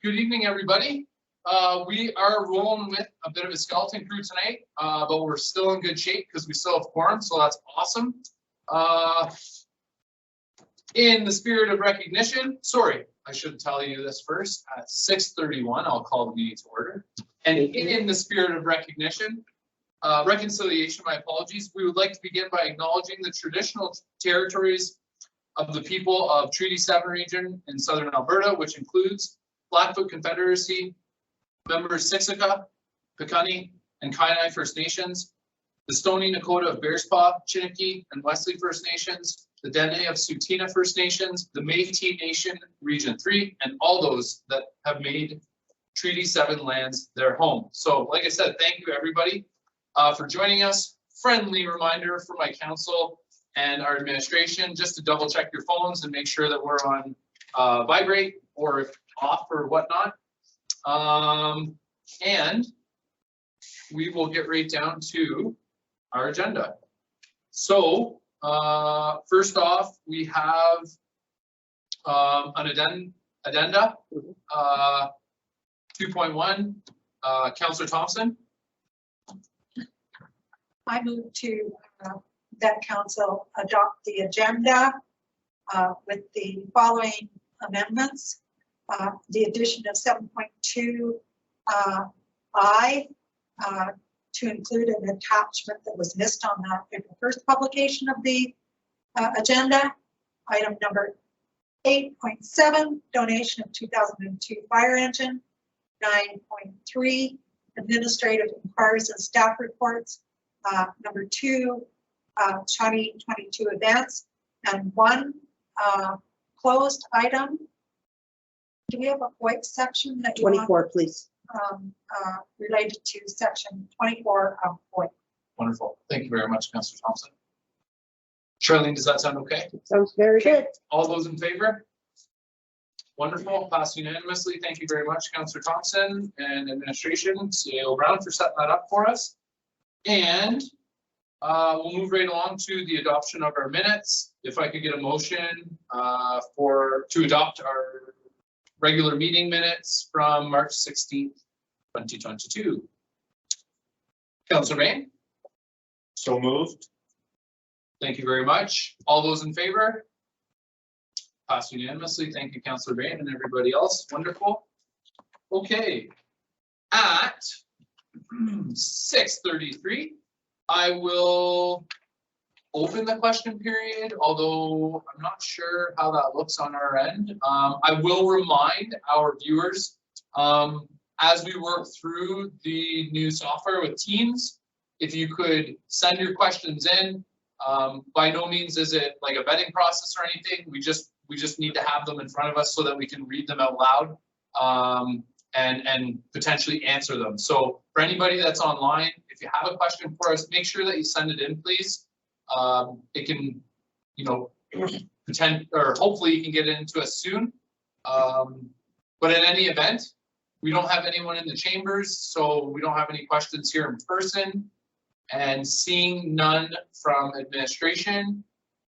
Good evening, everybody. We are rolling with a bit of a skeleton crew tonight, but we're still in good shape because we still have quorum, so that's awesome. In the spirit of recognition, sorry, I should tell you this first. At 6:31, I'll call the meeting to order. And in the spirit of recognition, reconciliation, my apologies, we would like to begin by acknowledging the traditional territories of the people of Treaty 7 region in southern Alberta, which includes Blackfoot Confederacy, members Siksika, Piikani, and Kainai First Nations, the Stoney Nakoda of Bearspaw, Chiniki, and Wesley First Nations, the Dene of Tsuut'ina First Nations, the Métis Nation Region 3, and all those that have made Treaty 7 lands their home. So, like I said, thank you everybody for joining us. Friendly reminder for my council and our administration, just to double check your phones and make sure that we're on vibrate or if off or whatnot. And we will get right down to our agenda. So first off, we have an addenda 2.1. Councillor Thompson. I move to that council adopt the agenda with the following amendments. The addition of 7.2 I to include an attachment that was missed on the first publication of the agenda. Item number 8.7, donation of 2002 fire engine. 9.3, administrative inquiries and staff reports. Number 2, 2022 events, and 1 closed item. Do we have a white section that you 24, want, please? Related to section 24 of white. Wonderful. Thank you very much, Councillor Thompson. Charlene, does that sound okay? Sounds very good. All those in favor? Wonderful. Passed unanimously. Thank you very much, Councillor Thompson and administration, CAO Brown, for setting that up for us. And we'll move right along to the adoption of our minutes. If I could get a motion to adopt our regular meeting minutes from March 16th, 2022. Councillor Bain? So moved. Thank you very much. All those in favor? Passed unanimously. Thank you, Councillor Bain and everybody else. Wonderful. Okay. At 6:33, I will open the question period, although I'm not sure how that looks on our end. I will remind our viewers, as we work through the new software with Teams, if you could send your questions in. By no means is it like a vetting process or anything. We just need to have them in front of us so that we can read them out loud and potentially answer them. So for anybody that's online, if you have a question for us, make sure that you send it in, please. It can, you know, hopefully you can get it into us soon. But in any event, we don't have anyone in the chambers, so we don't have any questions here in person. And seeing none from administration,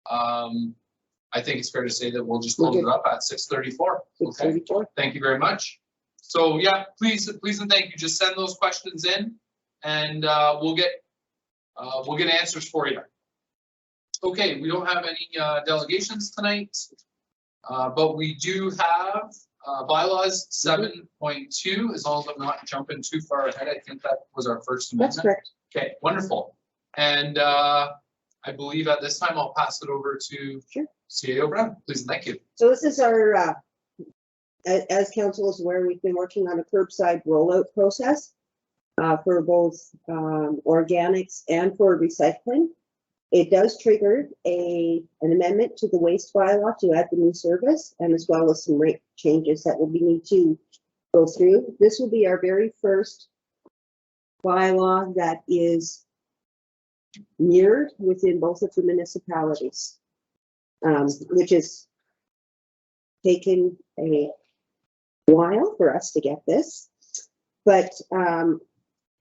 I think it's fair to say that we'll just close it up at 6:34. Okay. Thank you very much. So yeah, please and thank you. Just send those questions in, and we'll get answers for you. Okay, we don't have any delegations tonight, but we do have bylaws 7.2. As long as I'm not jumping too far ahead, I think that was our first amendment. That's correct. Okay, wonderful. And I believe at this time I'll pass it over to CAO Brown. Please and thank you. So this is our, as council is aware, we've been working on a curbside rollout process for both organics and for recycling. It does trigger an amendment to the waste bylaw to add the new service, and as well as some rate changes that will need to go through. This will be our very first bylaw that is mirrored within both of the municipalities, which has taken a while for us to get this, but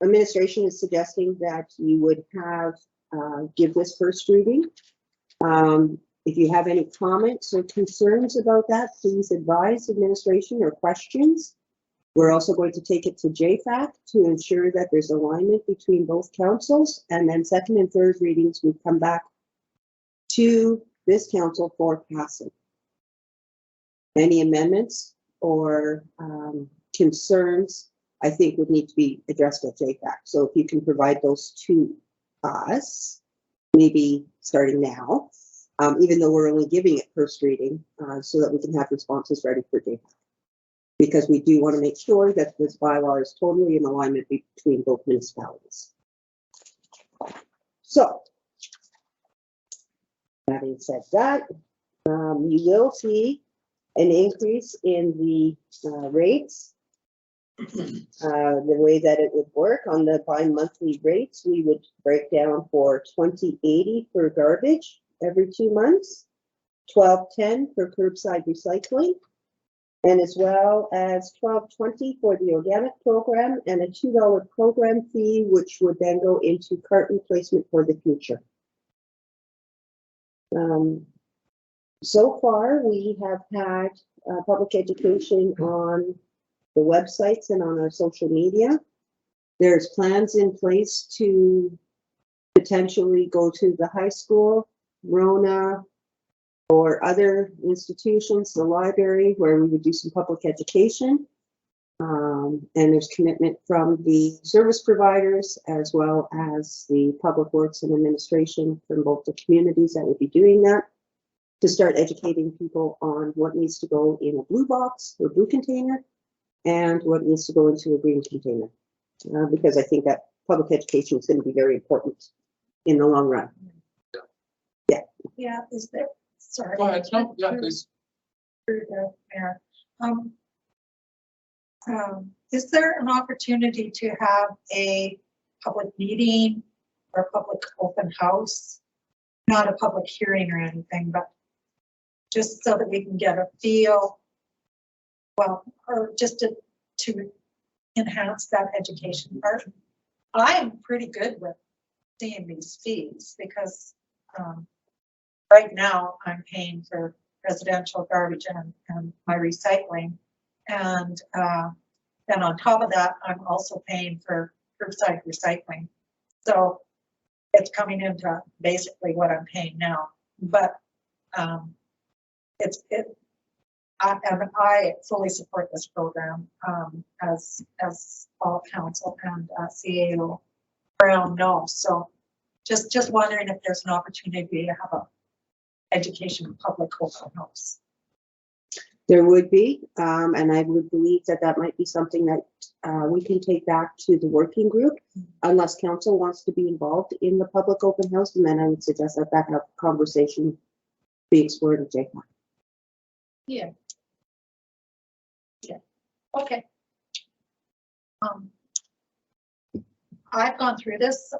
administration is suggesting that you would have give this first reading. If you have any comments or concerns about that, please advise administration or questions. We're also going to take it to JFAC to ensure that there's alignment between both councils, and then second and third readings would come back to this council for passing. Any amendments or concerns, I think, would need to be addressed at JFAC. So if you can provide those to us, maybe starting now, even though we're only giving it first reading, so that we can have responses ready for JFAC. Because we do want to make sure that this bylaw is totally in alignment between both municipalities. So, having said that, you will see an increase in the rates. The way that it would work on the bi-monthly rates, we would break down for $20.80 for garbage every 2 months, $12.10 for curbside recycling, and as well as $12.20 for the organic program and a $2 program fee, which would then go into cart replacement for the future. So far, we have had public education on the websites and on our social media. There's plans in place to potentially go to the high school, Rona, or other institutions, the library, where we would do some public education. And there's commitment from the service providers as well as the public works and administration from both the communities that would be doing that, to start educating people on what needs to go in a blue box or blue container and what needs to go into a green container. Because I think that public education is going to be very important in the long run. Yeah, is there, sorry. Go ahead, no, yeah, please. Through the mayor. Is there an opportunity to have a public meeting or a public open house? Not a public hearing or anything, but just so that we can get a feel, well, or just to enhance that education part. I'm pretty good with seeing these fees because right now I'm paying for residential garbage and my recycling. And then on top of that, I'm also paying for curbside recycling. So it's coming into basically what I'm paying now. But I fully support this program as all council and CAO Brown knows. So just wondering if there's an opportunity to have a education public open house. There would be, and I would believe that that might be something that we can take back to the working group, unless council wants to be involved in the public open house, and then I would suggest that that have conversation be explored at JFAC. Yeah. Yeah. Okay. I've gone through this,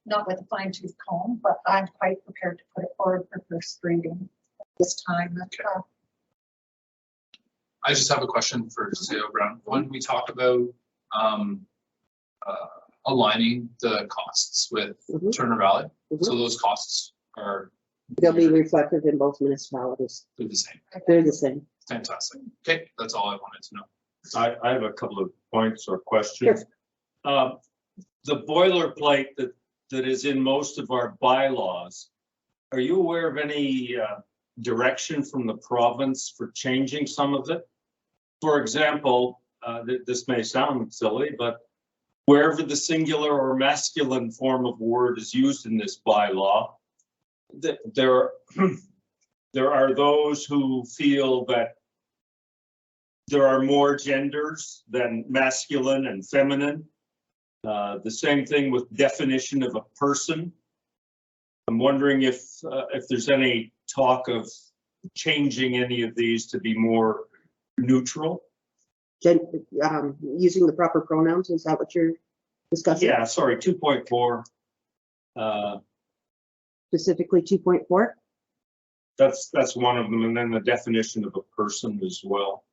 not with a fine tooth comb, but I'm quite prepared to put it forward for first reading this time. I just have a question for CAO Brown. When we talk about aligning the costs with Turner Valley, so those costs are They'll be reflective in both municipalities. they're the same. They're the same. Fantastic. Okay, that's all I wanted to know. I have a couple of points or questions. The boilerplate that is in most of our bylaws, are you aware of any direction from the province for changing some of it? For example, this may sound silly, but wherever the singular or masculine form of word is used in this bylaw, there are those who feel that there are more genders than masculine and feminine. The same thing with definition of a person. I'm wondering if there's any talk of changing any of these to be more neutral. Using the proper pronouns, is that what you're discussing? Yeah, sorry, 2.4. Specifically 2.4? That's one of them, and then the definition of a person as well.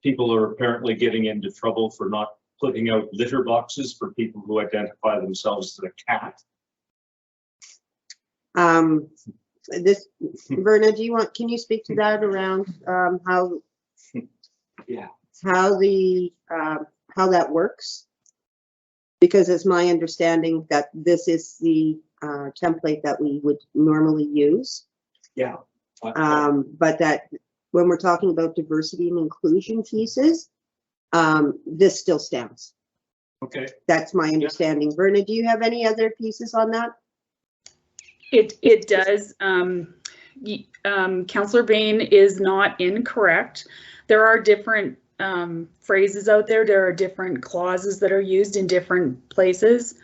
People are apparently getting into trouble for not putting out litter boxes for people who identify themselves as a cat. Verna, can you speak to that around how? Yeah. how that works? Because it's my understanding that this is the template that we would normally use. Yeah. But that when we're talking about diversity and inclusion pieces, this still stands. Okay, That's my understanding. Verna, do you have any other pieces on that? It does. Councillor Bain is not incorrect. There are different phrases out there. There are different clauses that are used in different places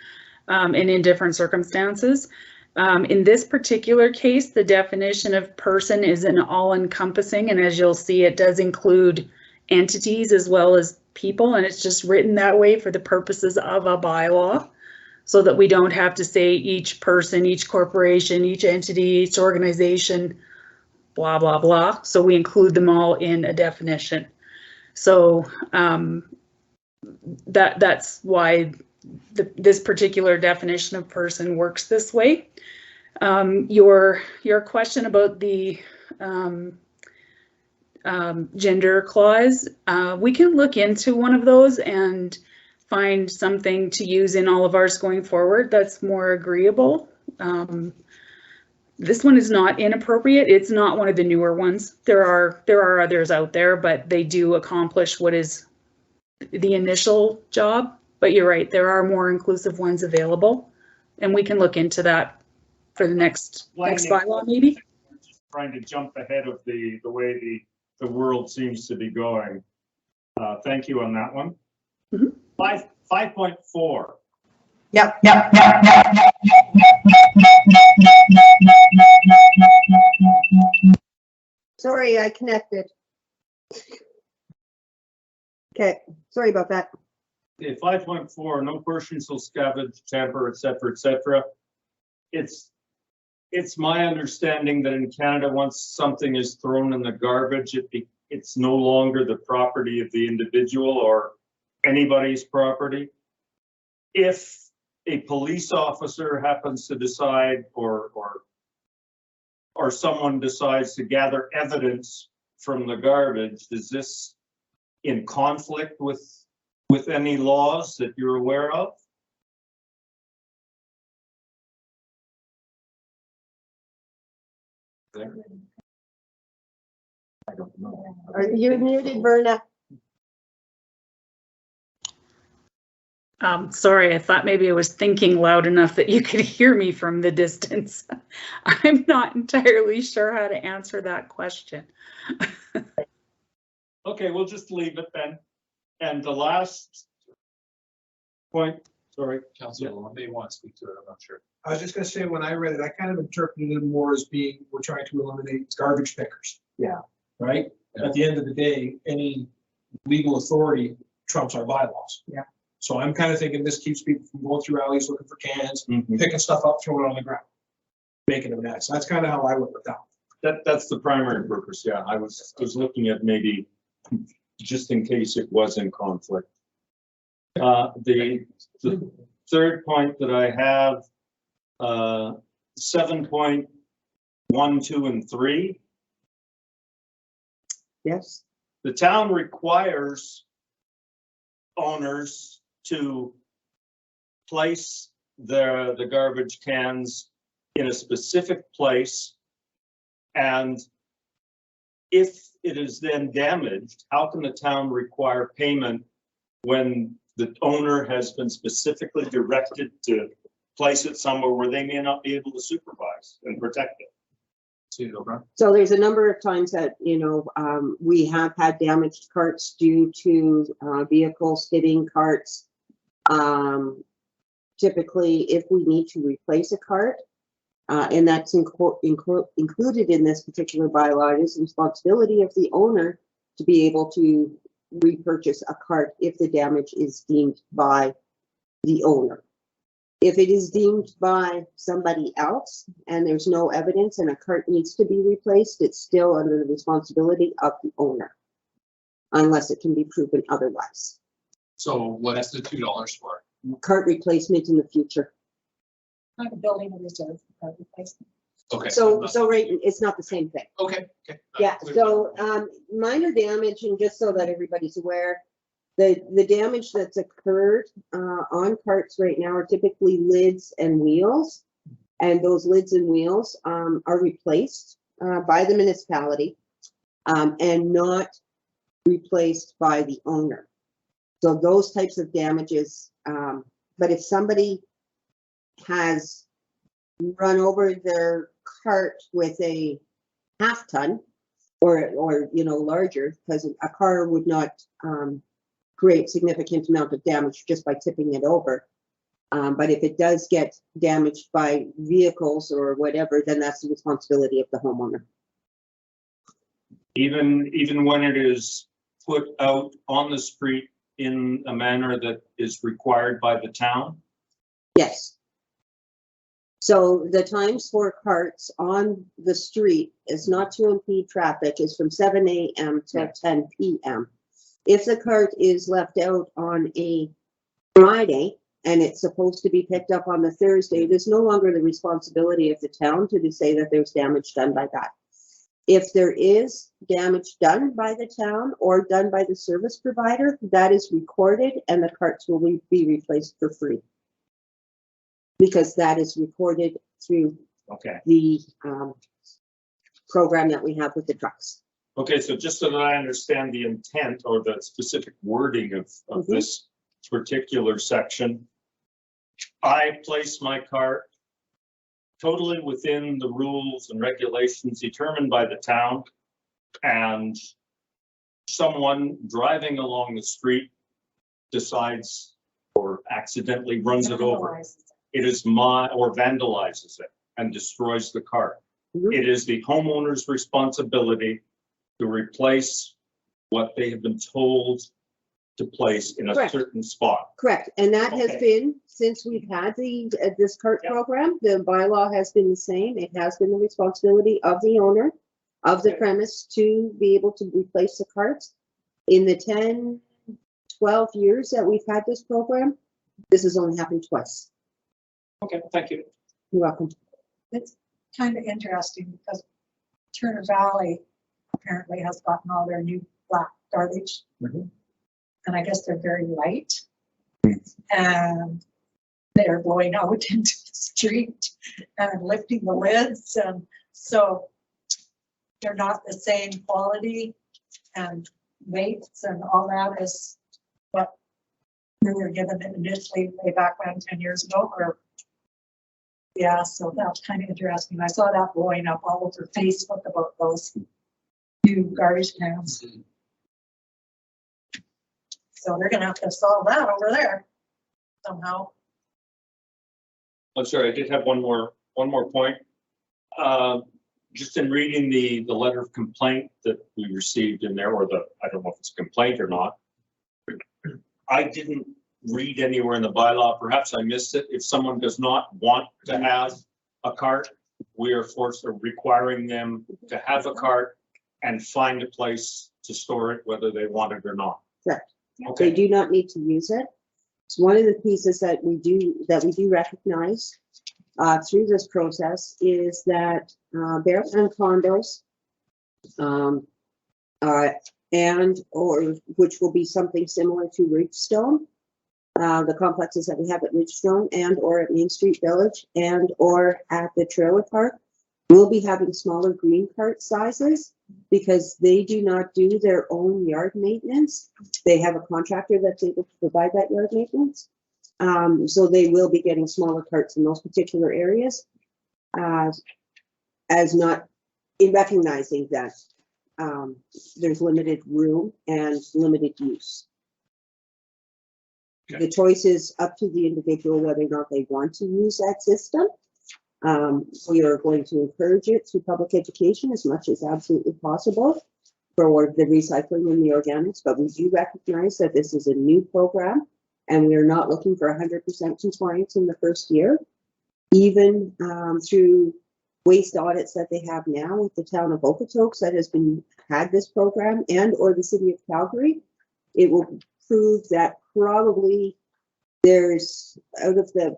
and in different circumstances. In this particular case, the definition of person is an all-encompassing, and as you'll see, it does include entities as well as people, and it's just written that way for the purposes of a bylaw, so that we don't have to say each person, each corporation, each entity, each organization, blah, blah, blah. So we include them all in a definition. So that's why this particular definition of person works this way. Your question about the gender clause, we can look into one of those and find something to use in all of ours going forward that's more agreeable. This one is not inappropriate. It's not one of the newer ones. There are others out there, but they do accomplish what is the initial job. But you're right, there are more inclusive ones available, and we can look into that for the next bylaw maybe. we're just trying to jump ahead of the way the world seems to be going. Thank you on that one. Mhm. 5.4. Yep. Sorry, I connected. Okay, sorry about that. Okay, 5.4, no person shall scavenge, tamper, etc. It's my understanding that in Canada, once something is thrown in the garbage, it's no longer the property of the individual or anybody's property. If a police officer happens to decide or someone decides to gather evidence from the garbage, is this in conflict with any laws that you're aware of? I don't know. You're muted, Verna. Sorry, I thought maybe I was thinking loud enough that you could hear me from the distance. I'm not entirely sure how to answer that question. Okay, we'll just leave it then. And the last point, sorry. Councilor may want to speak to it, I'm not sure. I was just gonna say, when I read it, I kind of interpreted it more as being, we're trying to eliminate garbage pickers. Yeah. Right? Yeah. At the end of the day, any legal authority trumps our bylaws. Yeah. So I'm kind of thinking this keeps people from going through alleys looking for cans, Mhm. picking stuff up, throwing it on the ground, making a mess. That's kind of how I went with that. That's the primary purpose, yeah. I was looking at maybe just in case it was in conflict. The third point that I have, 7.1, 2, and 3. Yes. The town requires owners to place the garbage cans in a specific place. And if it is then damaged, how can the town require payment when the owner has been specifically directed to place it somewhere where they may not be able to supervise and protect it? So there's a number of times that, we have had damaged carts due to vehicles hitting carts. Typically, if we need to replace a cart, and that's included in this particular bylaw, it is the responsibility of the owner to be able to repurchase a cart if the damage is deemed by the owner. If it is deemed by somebody else and there's no evidence and a cart needs to be replaced, it's still under the responsibility of the owner, unless it can be proven otherwise. So what is the $2 for? Cart replacement in the future. Not a building reserve for replacement. Okay. So right, it's not the same thing. Okay, okay. Yeah, so, minor damage, and just so that everybody's aware, the damage that's occurred, on carts right now are typically lids and wheels. And those lids and wheels, are replaced, by the municipality, and not replaced by the owner. So those types of damages, but if somebody has run over their cart with a half-ton or, you know, larger, because a car would not, create significant amount of damage just by tipping it over. But if it does get damaged by vehicles or whatever, then that's the responsibility of the homeowner. Even when it is put out on the street in a manner that is required by the town? Yes. So the times for carts on the street is not to impede traffic, is from 7 a.m. till 10 p.m. If the cart is left out on a Friday and it's supposed to be picked up on the Thursday, it is no longer the responsibility of the town to say that there's damage done by that. If there is damage done by the town or done by the service provider, that is recorded and the carts will be replaced for free. Because that is recorded through Okay. the program that we have with the trucks. Okay, so just so that I understand the intent or the specific wording of Mhm. this particular section, I place my cart totally within the rules and regulations determined by the town, and someone driving along the street decides or accidentally runs it over. It is or vandalizes it and destroys the cart. Mhm. It is the homeowner's responsibility to replace what they have been told to place in a Correct. certain spot. Correct, and that has Okay. been, since we've had this cart Yeah. program, the bylaw has been the same. It has been the responsibility of the owner of the Okay. premise to be able to replace the carts. In the 10, 12 years that we've had this program, this has only happened twice. Okay, thank you. You're welcome. It's kind of interesting because Turner Valley apparently has gotten all their new black garbage. Mhm. And I guess they're very light. And they're blowing out into the street and lifting the lids. And so they're not the same quality and weights and all that as what we were given initially way back when 10 years ago. Or yeah, so that's kind of interesting. I saw that blowing up all over Facebook about those new garbage cans. So they're gonna have to solve that over there somehow. I'm sorry, I did have one more point. Just in reading the letter of complaint that we received in there, or I don't know if it's a complaint or not. I didn't read anywhere in the bylaw, perhaps I missed it. If someone does not want to have a cart, we are forced or requiring them to have a cart and find a place to store it, whether they want it or not. Correct. They Okay, do not need to use it. It's one of the pieces that we do recognize through this process is that Bearland condos and or which will be something similar to Ridgestone, the complexes that we have at Ridgestone and or at Main Street Village and or at the trailer park will be having smaller green cart sizes because they do not do their own yard maintenance. They have a contractor that's able to provide that yard maintenance. So they will be getting smaller carts in those particular areas as not in recognizing that there's limited room and limited use. Okay. The choice is up to the individual whether or not they want to use that system. We are going to encourage it through public education as much as absolutely possible for the recycling and the organics, but we do recognize that this is a new program and we are not looking for 100% compliance in the first year. Even through waste audits that they have now with the town of Okotoks that has had this program and or the city of Calgary, it will prove that probably there's out of the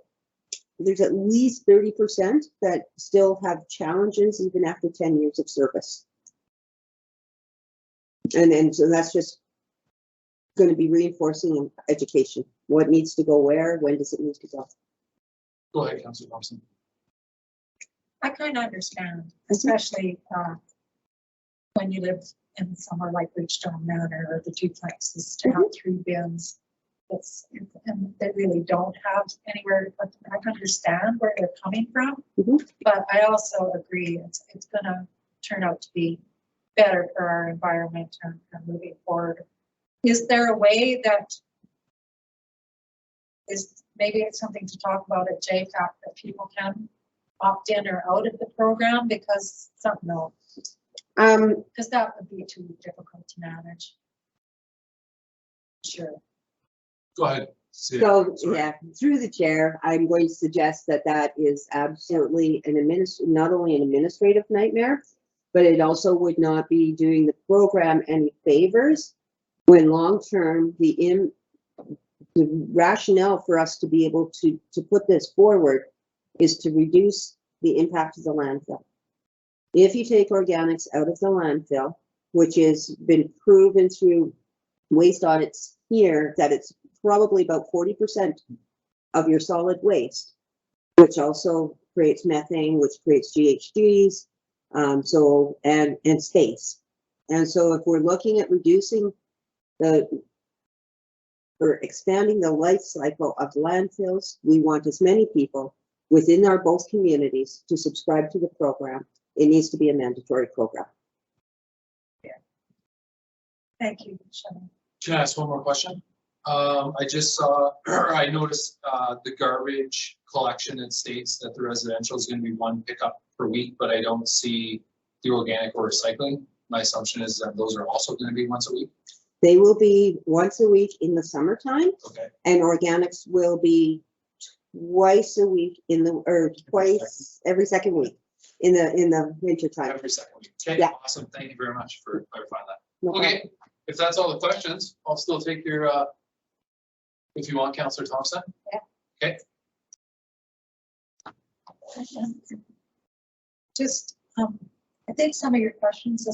there's at least 30% that still have challenges even after 10 years of service. And so that's just going to be reinforcing education. What needs to go where, when does it need to go? Go ahead, Councillor Thompson. I kind of understand, especially when you live in somewhere like Bridgestone Manor or the duplexes to have 3 bins. And they really don't have anywhere to put them. I can understand where they're coming from, but I also agree it's going to turn out to be better for our environment and moving forward. Is there a way that is maybe it's something to talk about at JFAC that people can opt in or out of the program because because that would be too difficult to manage. Sure. Go ahead. So, Sorry. yeah, through the chair, I'm going to suggest that that is absolutely not only an administrative nightmare, but it also would not be doing the program any favors when long-term the rationale for us to be able to put this forward is to reduce the impact of the landfill. If you take organics out of the landfill, which has been proven through waste audits here that it's probably about 40% of your solid waste, which also creates methane, which creates GHGs, and space. And so if we're looking at reducing or expanding the life cycle of landfills, we want as many people within our both communities to subscribe to the program. It needs to be a mandatory program. Thank you, Shannon. Can I ask one more question? I just saw, I noticed the garbage collection, it states that the residential is going to be 1 pickup per week, but I don't see the organic or recycling. My assumption is that those are also going to be once a week. They will be once a week in the summertime, Okay. and organics will be twice a week twice every second week in the winter time. Every second week. Okay, Yeah. awesome. Thank you very much for clarifying that. No problem. Okay, if that's all the questions, I'll still take your, if you want, Councillor Thompson. Just, I think some of your questions,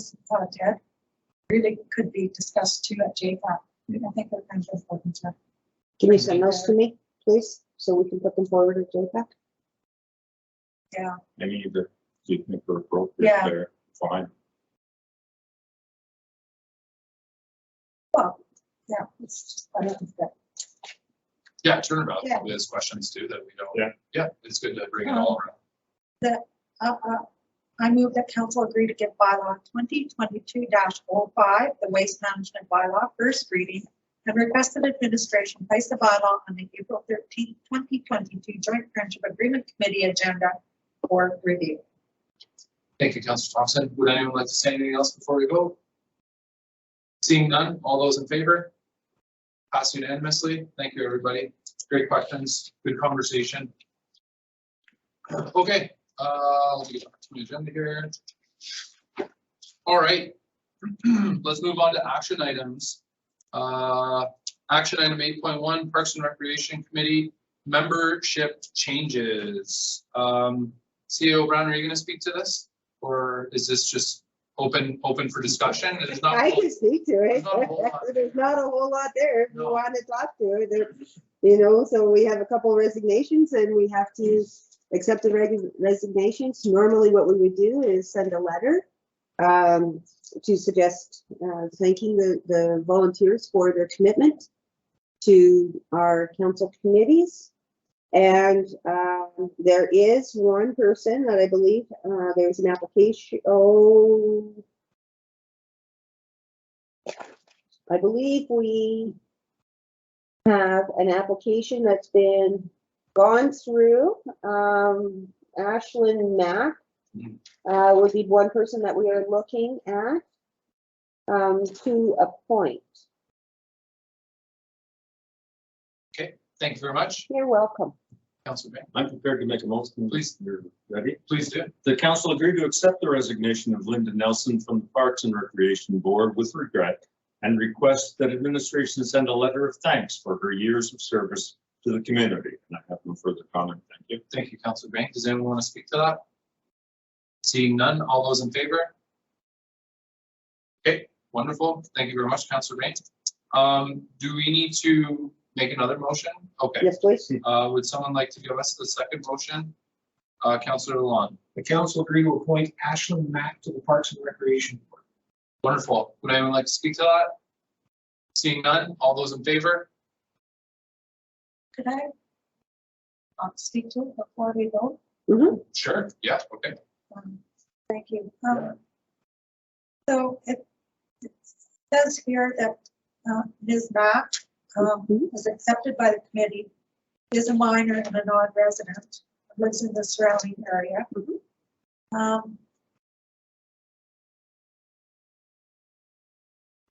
Ted, really could be discussed too at JFAC. I think they're kind of important to. Can you send those to me, please, so we can put them forward at JFAC? Yeah. Any that you think are appropriate Yeah. there, fine. Well, yeah, it's just, I don't think that. Yeah, turnabout, Yeah. there's questions too that we don't. Yeah. Yeah, it's good to bring it all around. I move that council agree to give bylaw 2022-05, the waste management bylaw, first reading, and requested administration place the bylaw on the April 13th, 2022 Joint Friendship Agreement Committee agenda for review. Thank you, Councillor Thompson. Would anyone like to say anything else before we vote? Seeing none, all those in favor? Pass unanimously. Thank you, everybody. Great questions, good conversation. Okay, let's get back to the agenda here. All right, let's move on to action items. Action item 8.1, Parks and Recreation Committee membership changes. CEO Brown, are you going to speak to this, or is this just open for discussion? There's not. I can speak to it. There's not a whole lot. There's not a whole lot there if you No. want to talk to it. So we have a couple of resignations and we have to accept the resignations. Normally what we would do is send a letter to suggest thanking the volunteers for their commitment to our council committees. And there is one person that I believe there's an application. I believe we have an application that's been gone through. Ashlyn Mack would be one person that we are looking at to appoint. Okay, thank you very much. You're welcome. Councilor Bain, I'm prepared to make a motion. Please. You're ready? please do. The council agreed to accept the resignation of Linda Nelson from the Parks and Recreation Board with regret and request that administration send a letter of thanks for her years of service to the community. And I have no further comment. Thank Thank you, Councilor Bain. Does anyone want to speak to that? Seeing none, all those in favor? Okay, wonderful. Thank you very much, Councilor Bain. Do we need to make another motion? Okay, Yes, please. would someone like to give us the second motion? Councilor Lalonde. The council agree to appoint Ashland Mack to the Parks and Recreation Board. Wonderful. Would anyone like to speak to that? Seeing none, all those in favor? Could I speak to it before we vote? Sure, yeah, okay. Thank you. So it says here that Ms. Mack was accepted by the committee, is a minor and a non-resident, lives in the surrounding area.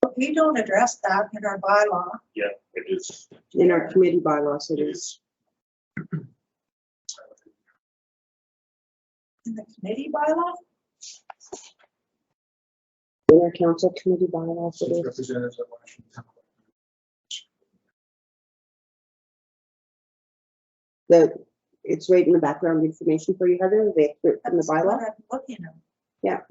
But we don't address that in our bylaw. Yeah, it is. In our committee bylaws, it is. In the committee bylaw? In our council committee bylaws, it is. Representatives of Ashland Town. It's right in the background information for you, Heather, the excerpt from the That's what bylaw. I'm looking at.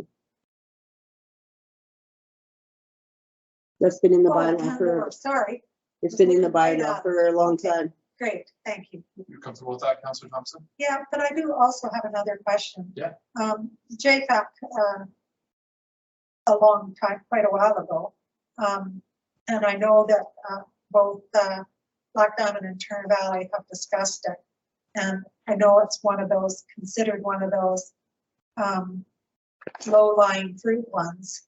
That's been in the Oh, bylaw for, sorry, it's been in the bylaw for a long time. great, thank you. You're comfortable with that, Councilor Thompson? Yeah, but I do also have another question. Yeah. JFAC, a long time, quite a while ago. And I know that, both, Black Diamond and Turner Valley have discussed it. And I know it's one of those, considered one of those, low-lying fruit ones.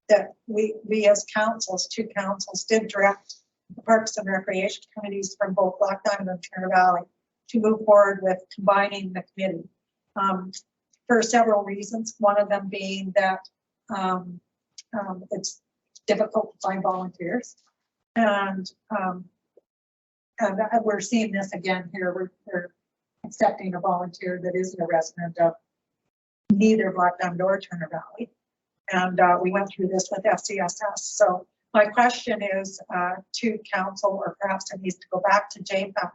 That we as councils, two councils, did direct the Parks and Recreation committees from both Black Diamond and Turner Valley to move forward with combining the committee. For several reasons, one of them being that it's difficult to find volunteers. And we're seeing this again here. We're accepting a volunteer that isn't a resident of neither Black Diamond or Turner Valley. And we went through this with FCSS. So my question is to council, or perhaps it needs to go back to JPAC.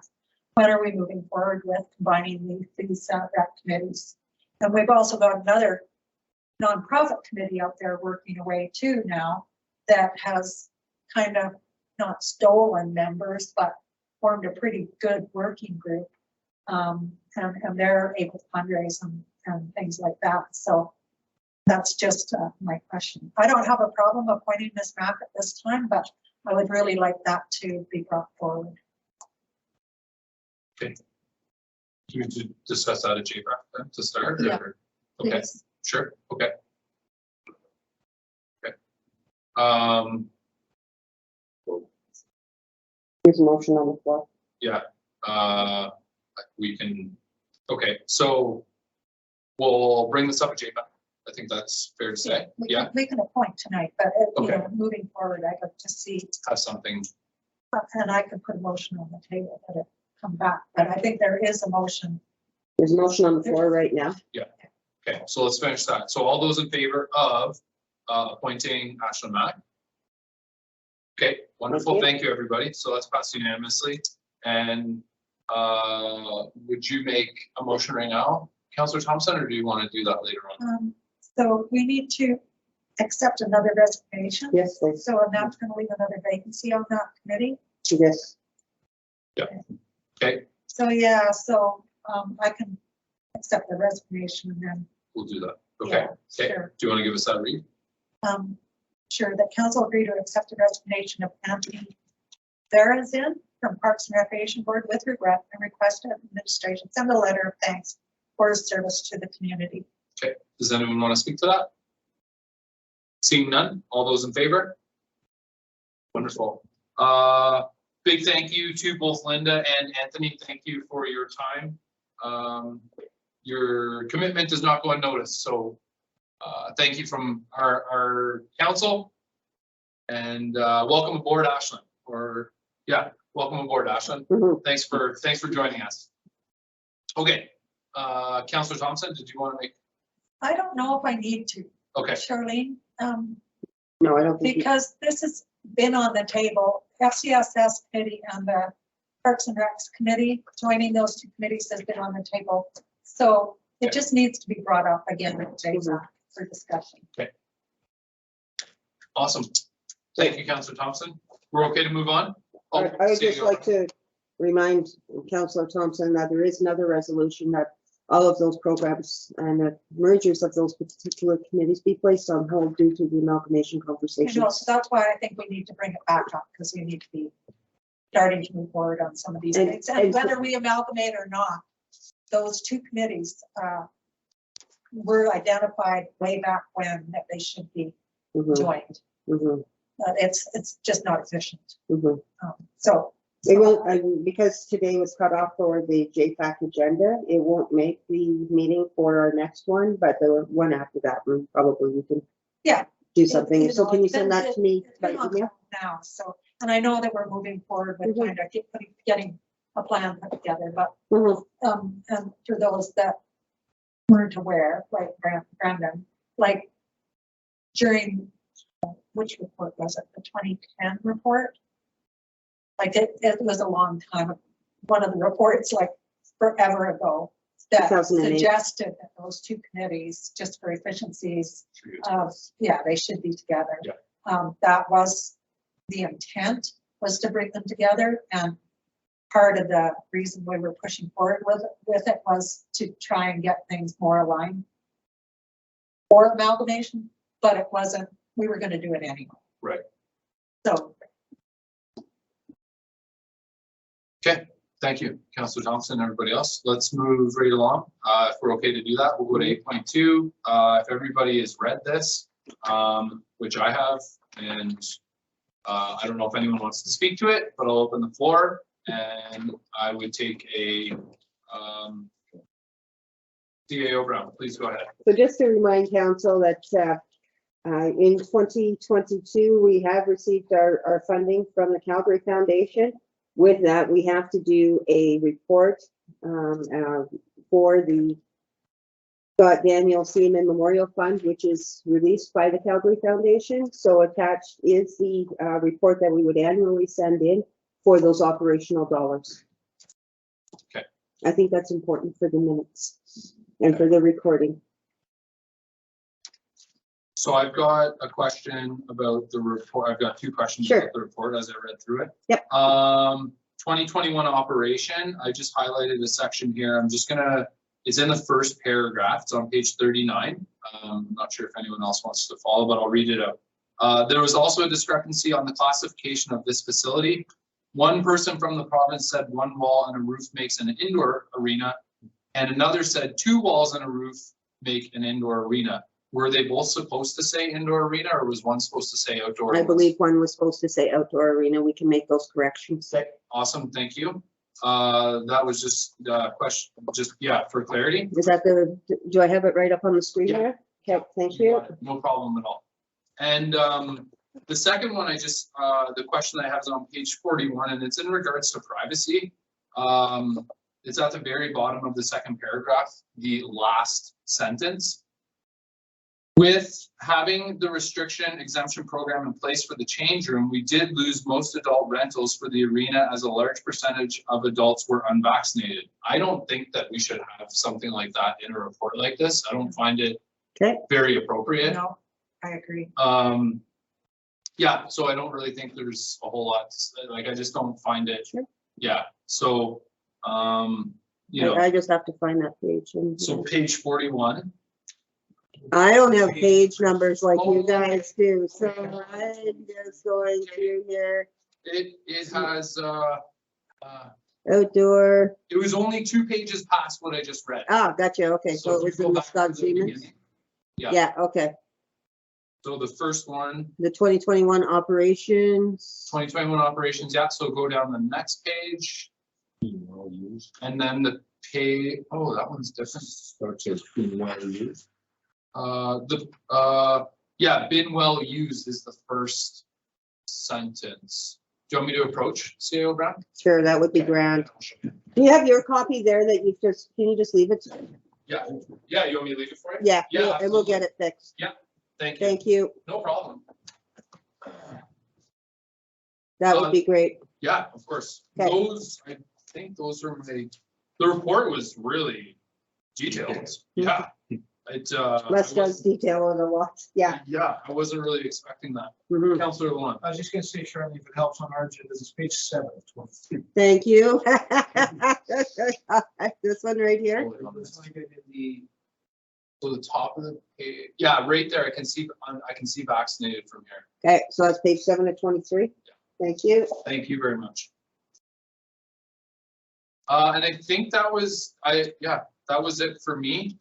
When are we moving forward with combining these rec committees? And we've also got another nonprofit committee out there working away too now that has kind of not stolen members, but formed a pretty good working group. And they're able to fundraise and things like that. So that's just my question. I don't have a problem appointing Ms. Mack at this time, but I would really like that to be brought forward. Okay. Do you need to discuss that at JPAC then to start? Yeah. Or- Okay, Please. sure, okay. Okay. There's a motion on the floor. Yeah, we can, okay, so we'll bring this up at JPAC. I think that's fair to say. Yeah, We can appoint tonight, but you Okay. know, moving forward, I'd like to see, have something, and I could put a motion on the table that it come back, but I think there is a motion. There's a motion on the floor right now. okay, so let's finish that. So all those in favor of appointing Ashland Mack? Okay, wonderful, Thank you. thank you, everybody. So that's passed unanimously. And would you make a motion right now, Councillor Thompson, or do you want to do that later on? So we need to accept another resignation. Yes, please. So I'm not going to leave another vacancy on that committee. Yes. Okay, So, yeah, so I can accept the resignation and then, we'll do that. Okay, yeah, okay. sure. Do you want to give us that read? Sure, that council agreed to accept the resignation of Anthony Verazin from Parks and Recreation Board with regret and request of administration send a letter of thanks for his service to the community. Okay, does anyone want to speak to that? Seeing none, all those in favor? Wonderful. Big thank you to both Linda and Anthony. Thank you for your time. Your commitment does not go unnoticed, so thank you from our council. And welcome aboard, Ashland. Or yeah, welcome aboard, Ashland. Mhm. Thanks for joining us. Okay, Councillor Thompson, did you want to make? I don't know if I need to, Okay, Charlene, No, I don't think. because this has been on the table. FCSS committee and the Parks and Recs Committee. Joining those two committees has been on the table. So it just needs to be brought up again with Jason for discussion. Awesome. Thank you, Councillor Thompson. We're okay to move on? Oh, I would see just you. like to remind Councillor Thompson that there is another resolution that all of those programs and the mergers of those particular committees be placed on hold due to the amalgamation I know, conversations. so that's why I think we need to bring it back up, because we need to be starting to move forward on some of these And- things. And and- whether we amalgamate or not, those two committees were identified way back when that they should be Mhm, joined. mhm, It's just not efficient. mhm. So. It won't, because today was cut off for the JPAC agenda, it won't make the meeting for our next one, but the one after that one, probably we can Yeah. do something. So can you it's been- send that to me it's by been on email? hold now, so, and I know that we're moving forward with Mhm. kind of getting a plan put together, but Mhm. and for those that weren't aware, like Brandon, like during, which report was it, the 2010 report? Like it was a long time, one of the reports like forever ago that 2008. suggested that those two committees, just for efficiencies, yeah, they should be together. Yeah. That was the intent, was to bring them together, and part of the reason we were pushing forward with it was to try and get things more aligned for amalgamation, but it wasn't, we were gonna do it anyway. Right. So, Okay, thank you, Councillor Thompson, everybody else. Let's move right along. If we're okay to do that, we'll go to 8.2. If everybody has read this, which I have, and I don't know if anyone wants to speak to it, but I'll open the floor and I would take a CAO Brown, please go ahead. So just to remind council that in 2022, we have received our funding from the Calgary Foundation. With that, we have to do a report for the Scott Daniel Seaman Memorial Fund, which is released by the Calgary Foundation. So attached is the report that we would annually send in for those operational dollars. Okay. I think that's important for the minutes and for the recording. So I've got a question about the report. I've got two questions Sure. about the report as I read through it. Yep. 2021 operation, I just highlighted a section here. I'm just gonna, it's in the first paragraph. It's on page 39. I'm not sure if anyone else wants to follow, but I'll read it out. There was also a discrepancy on the classification of this facility. One person from the province said one wall and a roof makes an indoor arena, and another said two walls and a roof make an indoor arena. Were they both supposed to say indoor arena, or was one supposed to say outdoor? I believe one was supposed to say outdoor arena. We can make those corrections. Okay, awesome, thank you. That was just a question, just, yeah, for clarity. Is that do I have it right up on the screen Yeah. there? Okay, thank you. No problem at all. And the second one, the question I have is on page 41, and it's in regards to privacy. It's at the very bottom of the second paragraph, the last sentence. With having the restriction exemption program in place for the change room, we did lose most adult rentals for the arena as a large percentage of adults were unvaccinated. I don't think that we should have something like that in a report like this. I don't find it Okay. very appropriate. no, I agree. Yeah, so I don't really think there's a whole lot, like, I just don't find it. Sure. Yeah, so, you know, I just have to find that page. so page 41. I don't have page numbers like you Oh. guys do, so I'm just going through here. It has, Outdoor, it was only 2 pages past what I just read. gotcha, okay, so if it was you in go the back to Scott the Siemens? beginning. Yeah. Yeah, okay. So the first one, The 2021 operations. 2021 operations, yeah, so go down the next page. And then the pay, oh, that one's different. Yeah, been well used is the first sentence. Do you want me to approach CAO Brown? Sure, that would be grand. Do you have your copy there that you can you just leave it? Yeah, you want me to leave it for you? Yeah, Yeah, and we'll get it fixed. Thank you. Thank you. No problem. That would be great. Yeah, of course. Okay. Those, I think those are the report was really detailed. Yeah. It, Les does detail on a lot, yeah. Yeah, I wasn't really expecting that. Mhm. Counselor Luan. I was just gonna say, Charlie, if it helps on our agenda, this is page 7 of 23. Thank you. This one right here. It's like in the So the top of the page, yeah, right there, I can see vaccinated from here. Okay, so that's page 7 of 23. Thank you. Thank you very much. And I think that was, that was it for me.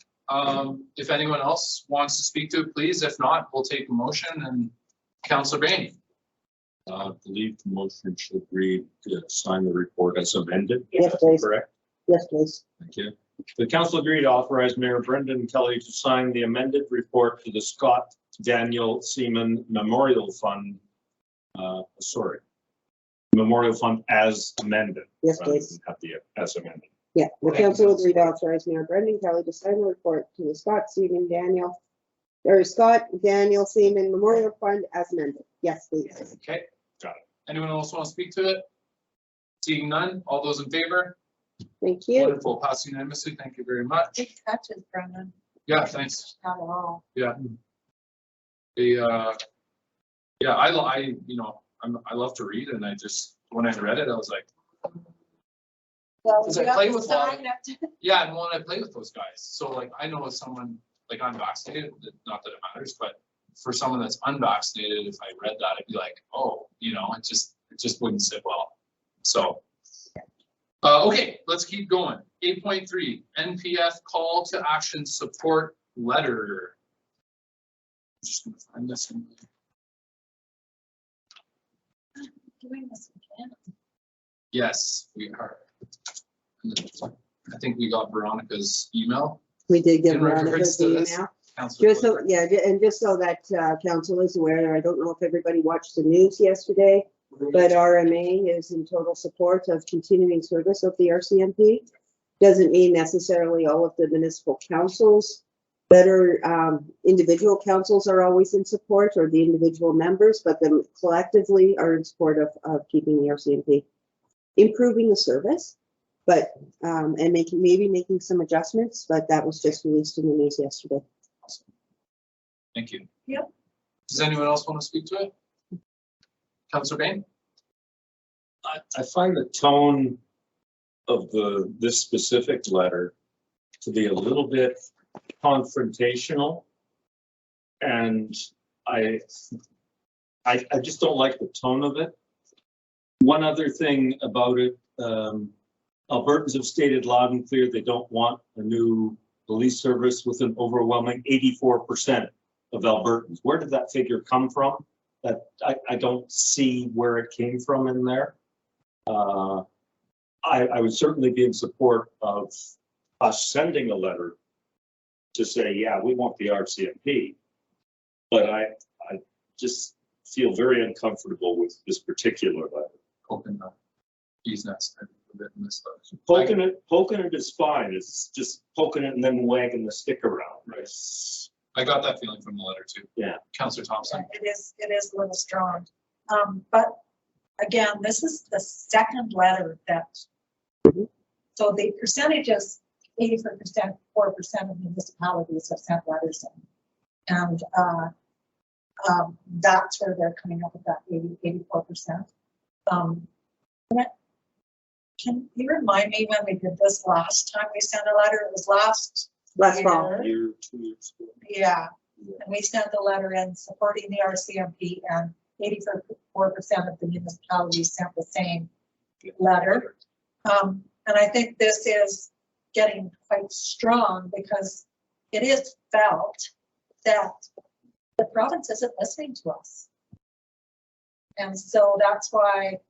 If anyone else wants to speak to it, please. If not, we'll take a motion and Counselor Bain. I believe the motion should read to sign the report as amended. Yes, please. Correct? Yes, please. Thank you. The council agreed to authorize Mayor Brendan Kelly to sign the amended report to the Scott Daniel Seaman Memorial Fund. Memorial Fund as amended. Yes, rather please. than have the as amended. Yeah, the Thank you, council Councilor. agreed to authorize Mayor Brendan Kelly to sign the report to the Scott Daniel Seaman Memorial Fund as amended. Yes, please. Okay. Got it. Anyone else want to speak to it? Seeing none, all those in favor? Thank you. Wonderful, passed unanimously. Thank you very much. Big touches, Brendan, Yeah, thanks. not at all. I love to read and I just, when I read it, I was like, Well, Because I you have play to with a lot of- sign it. yeah, and when I play with those guys, so like, I know as someone, like I'm vaccinated, not that it matters, but for someone that's unvaccinated, if I read that, I'd be like, oh, it just wouldn't sit well. So. Okay, let's keep going. 8.3, NPF call to action support letter. Just gonna find this one. Doing this again. Yes, we are. I think we got Veronica's email. We did get In Veronica regards to the this, email. Councilor Just so, Clifford. yeah, and just so that council is aware, I don't know if everybody watched the news yesterday, but RMA is in total support of continuing service of the RCMP. Doesn't mean necessarily all of the municipal councils that are individual councils are always in support, or the individual members, but them collectively are in support of keeping the RCMP, improving the service, but and making some adjustments, but that was just released in the news yesterday. Thank you. Yep. Does anyone else want to speak to it? Councilor Bain? I find the tone of this specific letter to be a little bit confrontational. And I just don't like the tone of it. One other thing about it, Albertans have stated loud and clear they don't want a new police service with an overwhelming 84% of Albertans. Where did that figure come from? That I don't see where it came from in there. I would certainly be in support of us sending a letter to say, yeah, we want the RCMP. But I just feel very uncomfortable with this particular letter. Open the bee's nest a bit in this. Poking it is fine. It's just poking it and then wagging the stick around. Right. I got that feeling from the letter too. Yeah. Councilor Thompson? It is a little strong. But again, this is the second letter that, so the percentages, 84%, 4% of municipalities have sent letters in. And that's where they're coming up with that 84%. Can you remind me when we did this last time we sent a letter? It was last Fall. year. Year, 2 years ago. Yeah, and we sent a letter in supporting the RCMP, and 84% of the municipalities sent the same letter. And I think this is getting quite strong because it is felt that the province isn't listening to us. And so that's why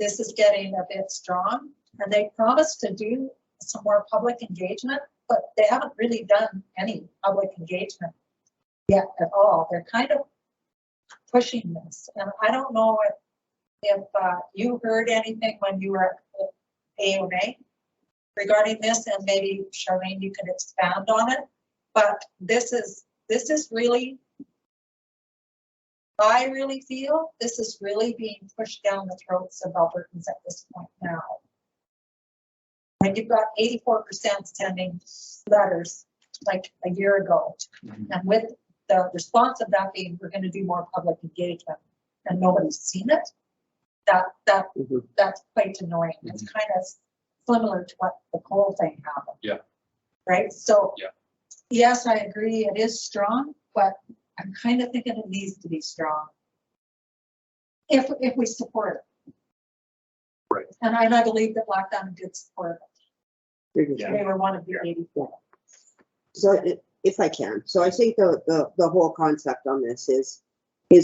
this is getting a bit strong, and they promised to do some more public engagement, but they haven't really done any public engagement yet at all. They're kind of pushing this, and I don't know if you heard anything when you were at AOMA regarding this, and maybe Charlene, you can expand on it. But this is really I really feel this is really being pushed down the throats of Albertans at this point now. Like you've got 84% sending letters like a year ago. And with the response of that being, we're gonna do more public engagement and nobody's seen it. Mhm. That's quite annoying. It's kind of similar to what the coal thing happened. Yeah. Right, so. Yeah. Yes, I agree, it is strong, but I'm kind of thinking it needs to be strong. If we support it. Right. And I believe that Black Diamond did support it. Yeah. They were one of the 84. So if I can, so I think the whole concept on this is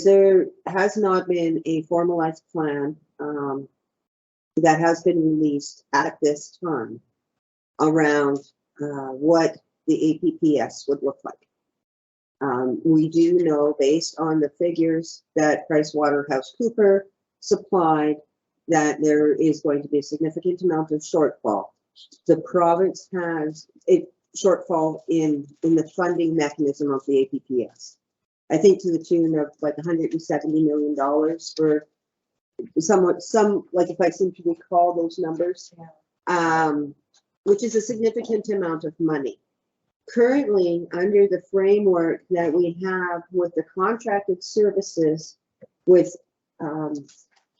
there has not been a formalized plan that has been released at this time around what the APPS would look like. We do know, based on the figures that PricewaterhouseCoopers supplied, that there is going to be a significant amount of shortfall. The province has a shortfall in the funding mechanism of the APPS. I think to the tune of like $170 million for like if I seem to recall those numbers, which is a significant amount of money. Currently, under the framework that we have with the contracted services with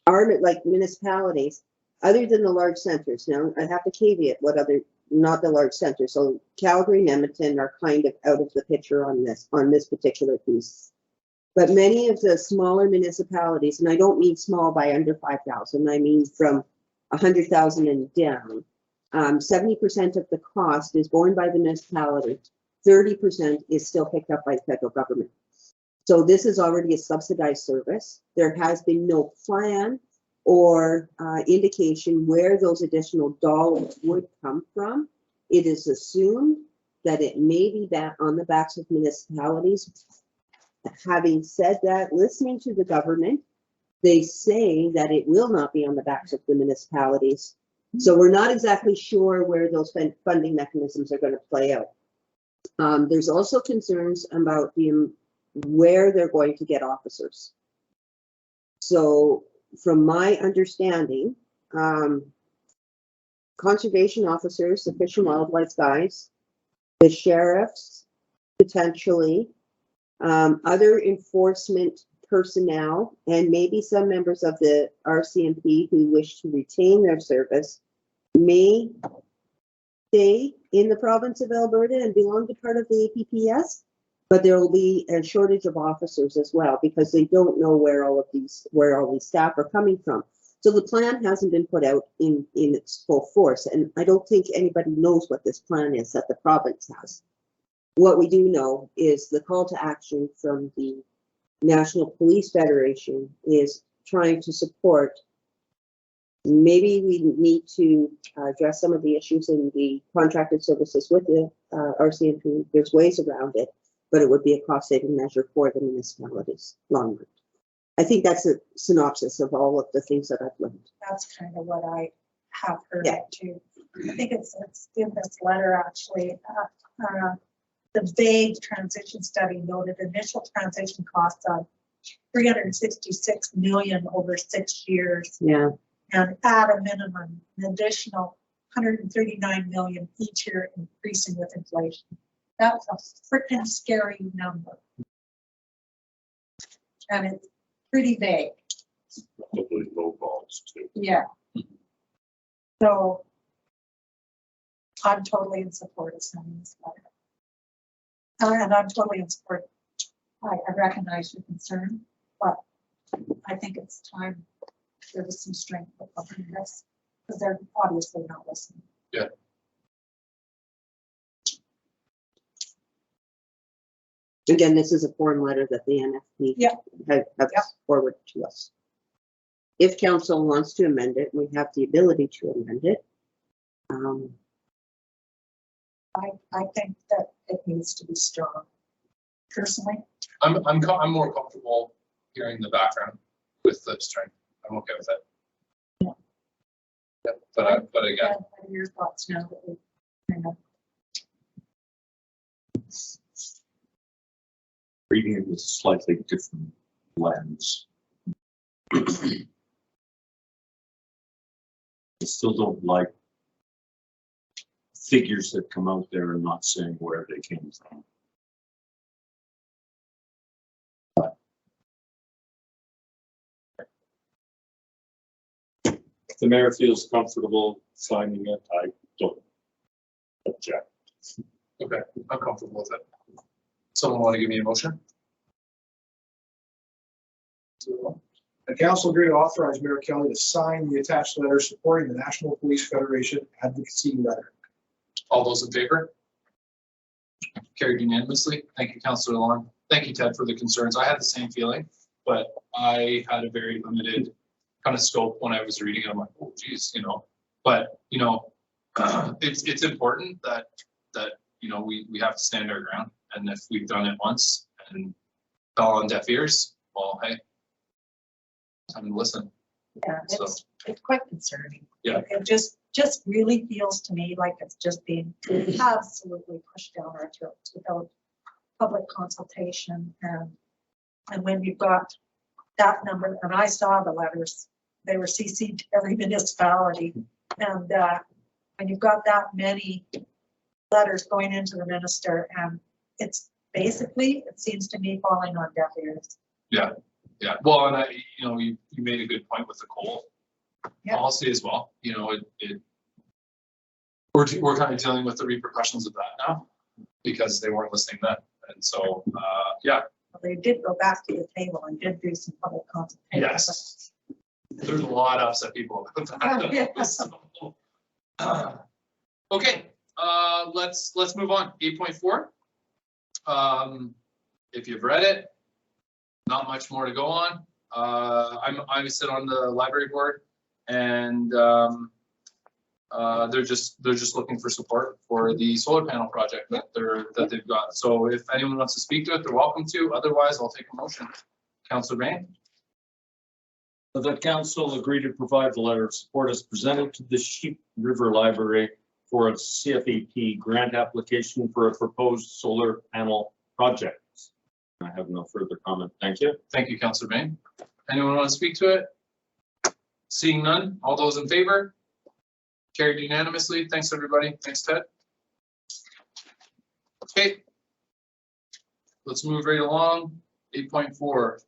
like municipalities, other than the large centers. Now, I have to caveat what other, not the large centers. So Calgary and Edmonton are kind of out of the picture on this particular piece. But many of the smaller municipalities, and I don't mean small by under 5,000, I mean from 100,000 and down, 70% of the cost is borne by the municipality. 30% is still picked up by the federal government. So this is already a subsidized service. There has been no plan or indication where those additional dollars would come from. It is assumed that it may be back on the backs of municipalities. Having said that, listening to the government, they say that it will not be on the backs of the municipalities. So we're not exactly sure where those funding mechanisms are going to play out. There's also concerns about where they're going to get officers. So from my understanding, conservation officers, the Fish and Wildlife guys, the sheriffs, potentially, other enforcement personnel, and maybe some members of the RCMP who wish to retain their service may stay in the province of Alberta and belong to part of the APPS, but there will be a shortage of officers as well because they don't know where all these staff are coming from. So the plan hasn't been put out in its full force, and I don't think anybody knows what this plan is that the province has. What we do know is the call to action from the National Police Federation is trying to support. Maybe we need to address some of the issues in the contracted services with the RCMP. There's ways around it, but it would be a cost-saving measure for the municipalities long run. I think that's a synopsis of all of the things that I've learned. That's kind of what I have heard Yeah. too. I think it's in this letter actually. The vague transition study noted initial transition costs of $366 million over 6 years. Yeah. And at a minimum, an additional $139 million each year, increasing with inflation. That's a freaking scary number. And it's pretty vague. Probably low balls too. Yeah. So I'm totally in support of sending this letter. And I'm totally in support. I recognize your concern, but I think it's time there was some strength behind this because they're obviously not listening. Yeah. Again, this is a form letter that the NFP Yeah. have Yeah. forwarded to us. If council wants to amend it, we have the ability to amend it. I think that it needs to be strong. Personally, I'm more comfortable hearing the background with the strength. I'm okay with it. Yeah, but again, what are your thoughts now that we kind of Reading it is slightly different lens. I still don't like figures that come out there and not saying where they came from. If the mayor feels comfortable signing it, I don't object. Okay, I'm comfortable with it. Someone want to give me a motion? The council agreed to authorize Mayor Kelly to sign the attached letter supporting the National Police Federation advocacy letter. All those in favor? Carried unanimously. Thank you, Councillor Long. Thank you, Ted, for the concerns. I had the same feeling, but I had a very limited kind of scope when I was reading it. I'm like, oh geez, you know, but you know, it's important that you know, we have to stand our ground. And if we've done it once and fell on deaf ears, well, hey, time to listen. Yeah, So- it's quite concerning. Yeah. It just really feels to me like it's just being absolutely pushed down our throats without public consultation. And when you've got that number, and I saw the letters, they were CC'd to every municipality. And when you've got that many letters going into the minister, and it's basically, it seems to me, falling on deaf ears. Yeah, well, and you know, you made a good point with the coal Yeah. policy as well. You know, we're kind of dealing with the repercussions of that now because they weren't listening then. And so, yeah, They did go back to the table and did do some public consultation. yes. There's a lot of upset people about that. Yeah. So, okay, let's move on. 8.4. If you've read it, not much more to go on. I sit on the library board, and they're just looking for support for the solar panel project that they've got. So if anyone wants to speak to it, they're welcome to. Otherwise, I'll take a motion. Councillor Bain. The council agreed to provide the letter of support as presented to the Sheep River Library for a CFAP grant application for a proposed solar panel project. I have no further comment. Thank you. Thank you, Councillor Bain. Anyone want to speak to it? Seeing none, all those in favor? Carried unanimously. Thanks, everybody. Thanks, Ted. Okay. Let's move right along. 8.4.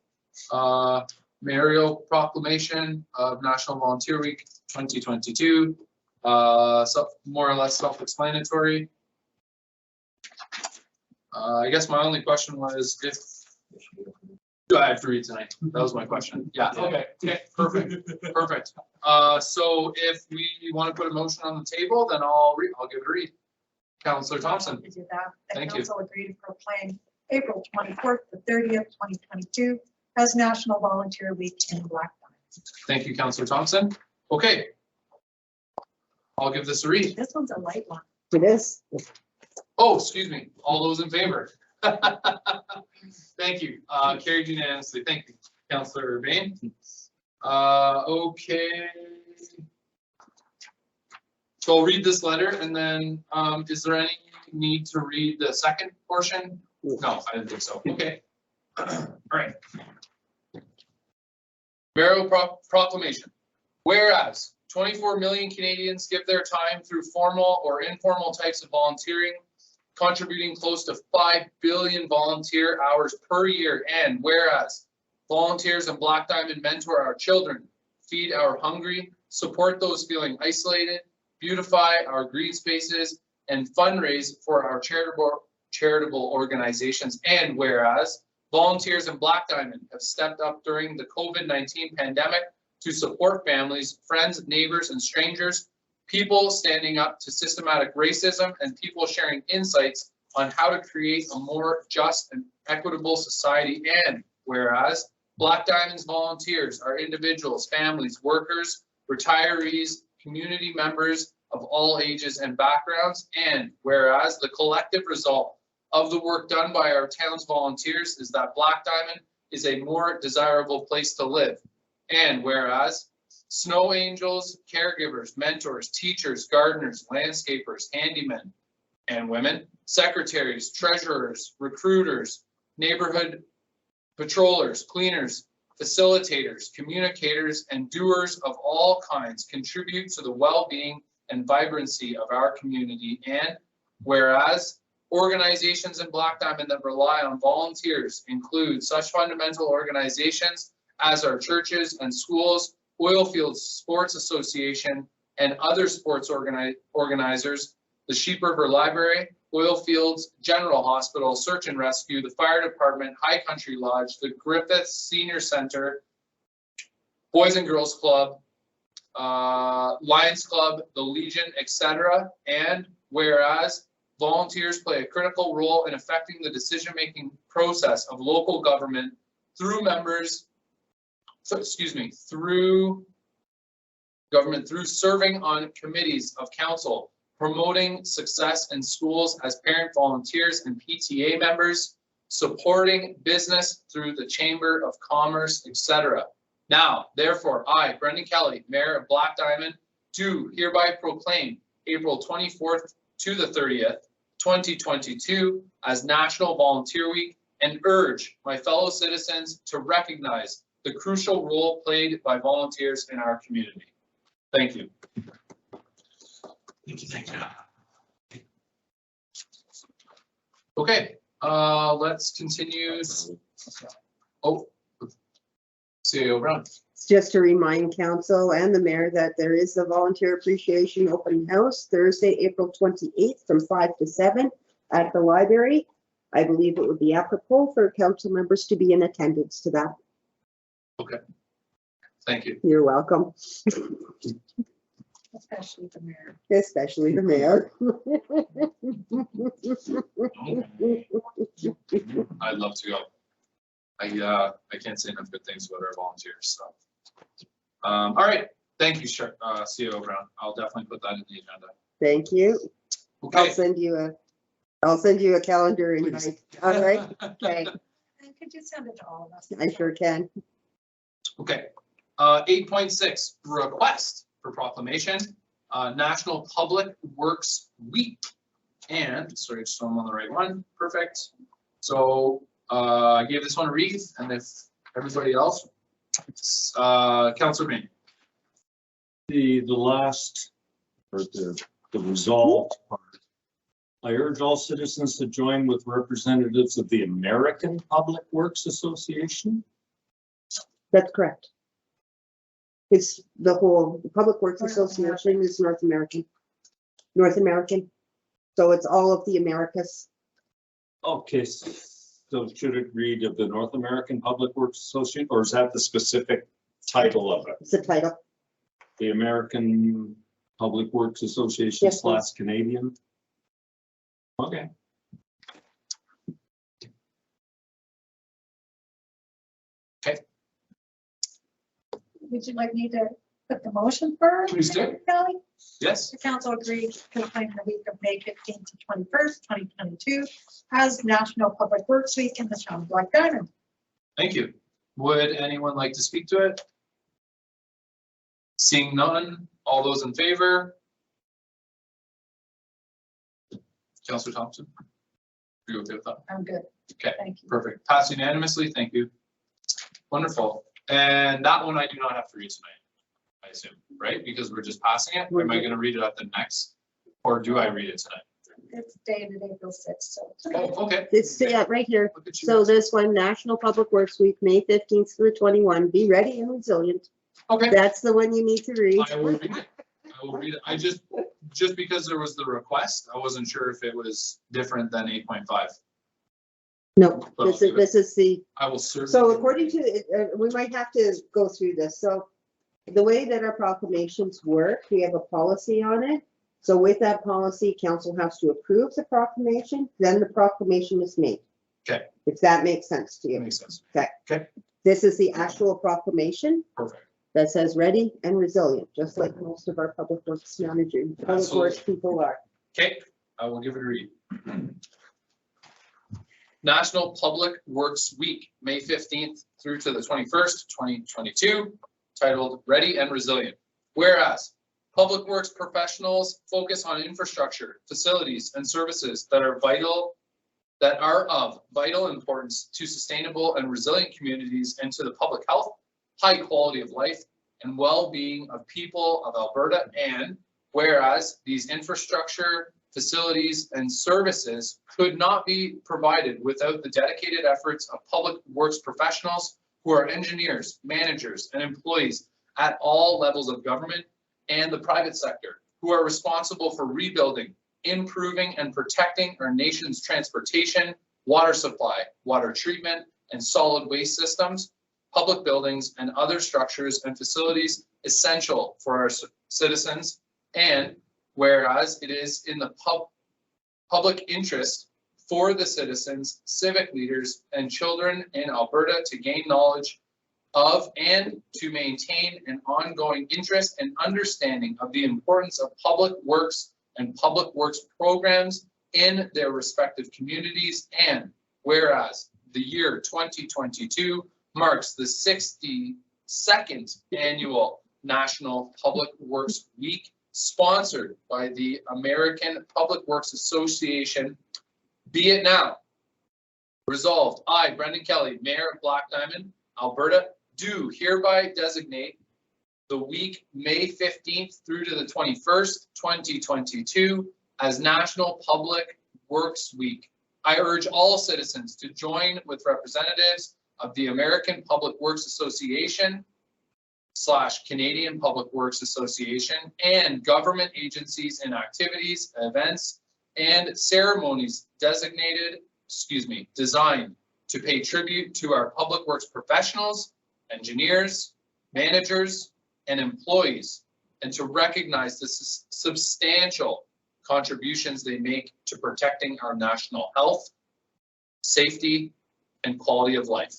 Mayoral proclamation of National Volunteer Week 2022. So more or less self-explanatory. I guess my only question was if I have to read tonight. That was my question. Yeah, okay, perfect. So if we want to put a motion on the table, then I'll give it a read. Councillor Thompson. To do that. The Thank you. council agreed to proclaim April 24th to 30th, 2022 as National Volunteer Week in Black Diamond. Thank you, Councillor Thompson. Okay. I'll give this a read. This one's a light one. It is. Oh, excuse me. All those in favor? Thank you. Carried unanimously. Thank you, Councillor Bain. Okay. So I'll read this letter and then, is there any need to read the second portion? No, I didn't think so. Okay. All right. Mayoral proclamation. Whereas 24 million Canadians give their time through formal or informal types of volunteering, contributing close to 5 billion volunteer hours per year. And whereas volunteers in Black Diamond mentor our children, feed our hungry, support those feeling isolated, beautify our green spaces, and fundraise for our charitable organizations. And whereas volunteers in Black Diamond have stepped up during the COVID-19 pandemic to support families, friends, neighbors, and strangers, people standing up to systematic racism, and people sharing insights on how to create a more just and equitable society. And whereas Black Diamond's volunteers are individuals, families, workers, retirees, community members of all ages and backgrounds. And whereas the collective result of the work done by our town's volunteers is that Black Diamond is a more desirable place to live. And whereas snow angels, caregivers, mentors, teachers, gardeners, landscapers, handymen and women, secretaries, treasurers, recruiters, neighborhood patrollers, cleaners, facilitators, communicators, and doers of all kinds contribute to the well-being and vibrancy of our community. And whereas organizations in Black Diamond that rely on volunteers include such fundamental organizations as our churches and schools, Oilfields Sports Association, and other sports organizers, the Sheep River Library, Oilfields General Hospital, Search and Rescue, the Fire Department, High Country Lodge, the Griffith Senior Center, Boys and Girls Club, Lions Club, the Legion, etc. And whereas volunteers play a critical role in affecting the decision-making process of local government through through serving on committees of council, promoting success in schools as parent volunteers and PTA members, supporting business through the Chamber of Commerce, etc. Now, therefore, I, Brendan Kelly, Mayor of Black Diamond, do hereby proclaim April 24th to the 30th, 2022 as National Volunteer Week and urge my fellow citizens to recognize the crucial role played by volunteers in our community. Thank you. Thank you. Okay, let's continue. Oh, CAO Brown. Just to remind council and the mayor that there is a volunteer appreciation open house Thursday, April 28th from 5 to 7 at the library. I believe it would be apropos for council members to be in attendance to that. Okay. Thank you. You're welcome. Especially the mayor. Especially the mayor. I'd love to go. I can't say enough good things about our volunteers, so. All right, thank you, CAO Brown. I'll definitely put that in the agenda. Thank you. Okay. I'll send you a calendar invite. All right, okay, And could you send it to all of us? I sure can. Okay, 8.6, request for proclamation, National Public Works Week. And, sorry, so I'm on the right one, perfect. So I gave this one a read, and if everybody else, Councilor Bain. The last, or the resolved part. I urge all citizens to join with representatives of the American Public Works Association. That's correct. It's the whole, the Public Works North Association is North American. North American. So it's all of the Americas. Okay, so should it read of the North American Public Works Association, or is that the specific title of it? It's the title. The American Public Works Association Yes, / Canadian? Okay. Would you like me to put the motion first? Please do. Kelly? Yes, The council agreed to proclaim the week of May 15th to 21st, 2022 as National Public Works Week in the town of Black Diamond. thank you. Would anyone like to speak to it? Seeing none, all those in favor? Councilor Thompson? Are you okay with that? I'm good. Okay. Thank you. Perfect. Passed unanimously. Thank you. Wonderful. And that one I do not have to read tonight, I assume, right? Because we're just passing it. Am I going to read it at the next? Or do I read it tonight? It's dated April 6th, so. Oh, okay. It's right here. Look at you. So this one, National Public Works Week, May 15th through 21, be ready and resilient. Okay. That's the one you need to read. I will read it. I will read it. I just because there was the request, I wasn't sure if it was different than 8.5. No, this is the, I will certainly. so according to, we might have to go through this. So the way that our proclamations work, we have a policy on it. So with that policy, council has to approve the proclamation, then the proclamation is made. Okay. If that makes sense to That you. makes sense. This is the actual proclamation Perfect. that says ready and resilient, just like most of our public works managers, public Absolutely. works people are. Okay, I will give it a read. National Public Works Week, May 15th through to the 21st, 2022, titled Ready and Resilient. Whereas public works professionals focus on infrastructure, facilities, and services that are vital that are of vital importance to sustainable and resilient communities and to the public health, high quality of life, and well-being of people of Alberta. And whereas these infrastructure, facilities, and services could not be provided without the dedicated efforts of public works professionals who are engineers, managers, and employees at all levels of government and the private sector, who are responsible for rebuilding, improving, and protecting our nation's transportation, water supply, water treatment, and solid waste systems, public buildings, and other structures and facilities essential for our citizens. And whereas it is in the public interest for the citizens, civic leaders, and children in Alberta to gain knowledge of and to maintain an ongoing interest and understanding of the importance of public works and public works programs in their respective communities. And whereas the year 2022 marks the 62nd annual National Public Works Week, sponsored by the American Public Works Association. Be it now resolved, I, Brendan Kelly, Mayor of Black Diamond, Alberta, do hereby designate the week May 15th through to the 21st, 2022 as National Public Works Week. I urge all citizens to join with representatives of the American Public Works Association / Canadian Public Works Association and government agencies in activities, events, and ceremonies designed to pay tribute to our public works professionals, engineers, managers, and employees, and to recognize the substantial contributions they make to protecting our national health, safety, and quality of life.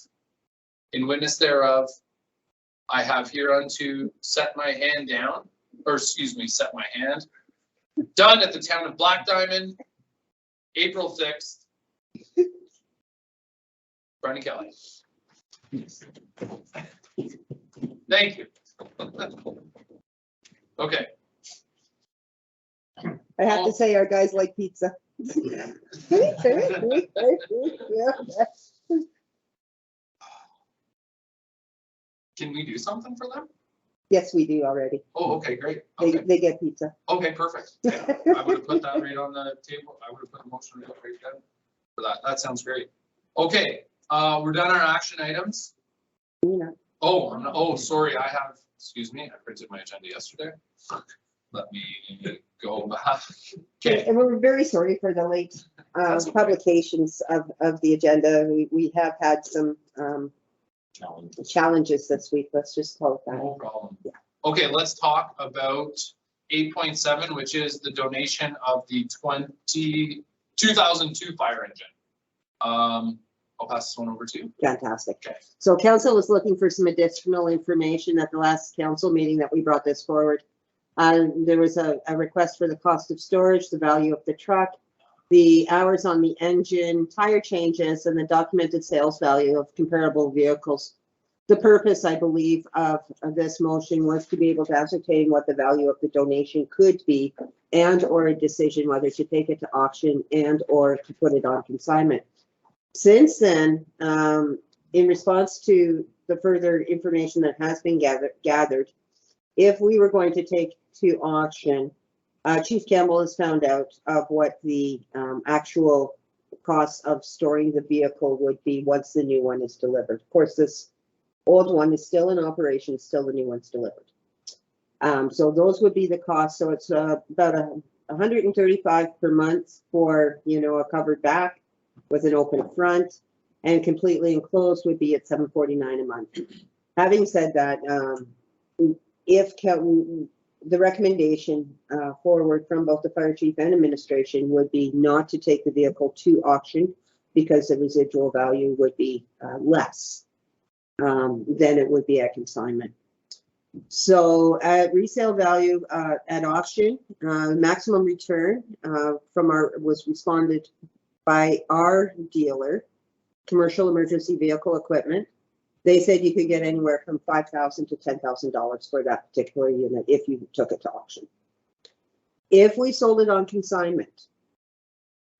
In witness thereof, I have hereunto set my hand down, or excuse me, set my hand, done at the town of Black Diamond, April 6th. Brendan Kelly. Thank you. Okay. I have to say, our guys like pizza. Can we do something for them? Yes, we do already. Oh, okay, great. They, Okay, they get pizza. okay, perfect. Yeah, I would have put that right on the table. I would have put a motion right there for that. That sounds great. Okay, we're done our action items. You know, Oh, oh, sorry, I have, excuse me, I printed my agenda yesterday. Let me go back. Okay, and we're very sorry for the late That's okay. publications of the agenda. We have had some challenges this week. Let's just call it that. no problem. Okay, let's talk about 8.7, which is the donation of the 2002 fire engine. I'll pass this one over to you. Fantastic. Okay. So council was looking for some additional information at the last council meeting that we brought this forward. There was a request for the cost of storage, the value of the truck, the hours on the engine, tire changes, and the documented sales value of comparable vehicles. The purpose, I believe, of this motion was to be able to ascertain what the value of the donation could be and or a decision whether to take it to auction and or to put it on consignment. Since then, in response to the further information that has been gathered, if we were going to take to auction, Chief Campbell has found out of what the actual cost of storing the vehicle would be once the new one is delivered. Of course, this old one is still in operation, still the new one's delivered. So those would be the costs. So it's about $135 per month for, you know, a covered back with an open front, and completely enclosed would be at $749 a month. Having said that, if the recommendation forward from both the fire chief and administration would be not to take the vehicle to auction because the residual value would be less than it would be at consignment. So at resale value at auction, maximum return was responded by our dealer, Commercial Emergency Vehicle Equipment. They said you could get anywhere from $5,000 to $10,000 for that particular unit if you took it to auction. If we sold it on consignment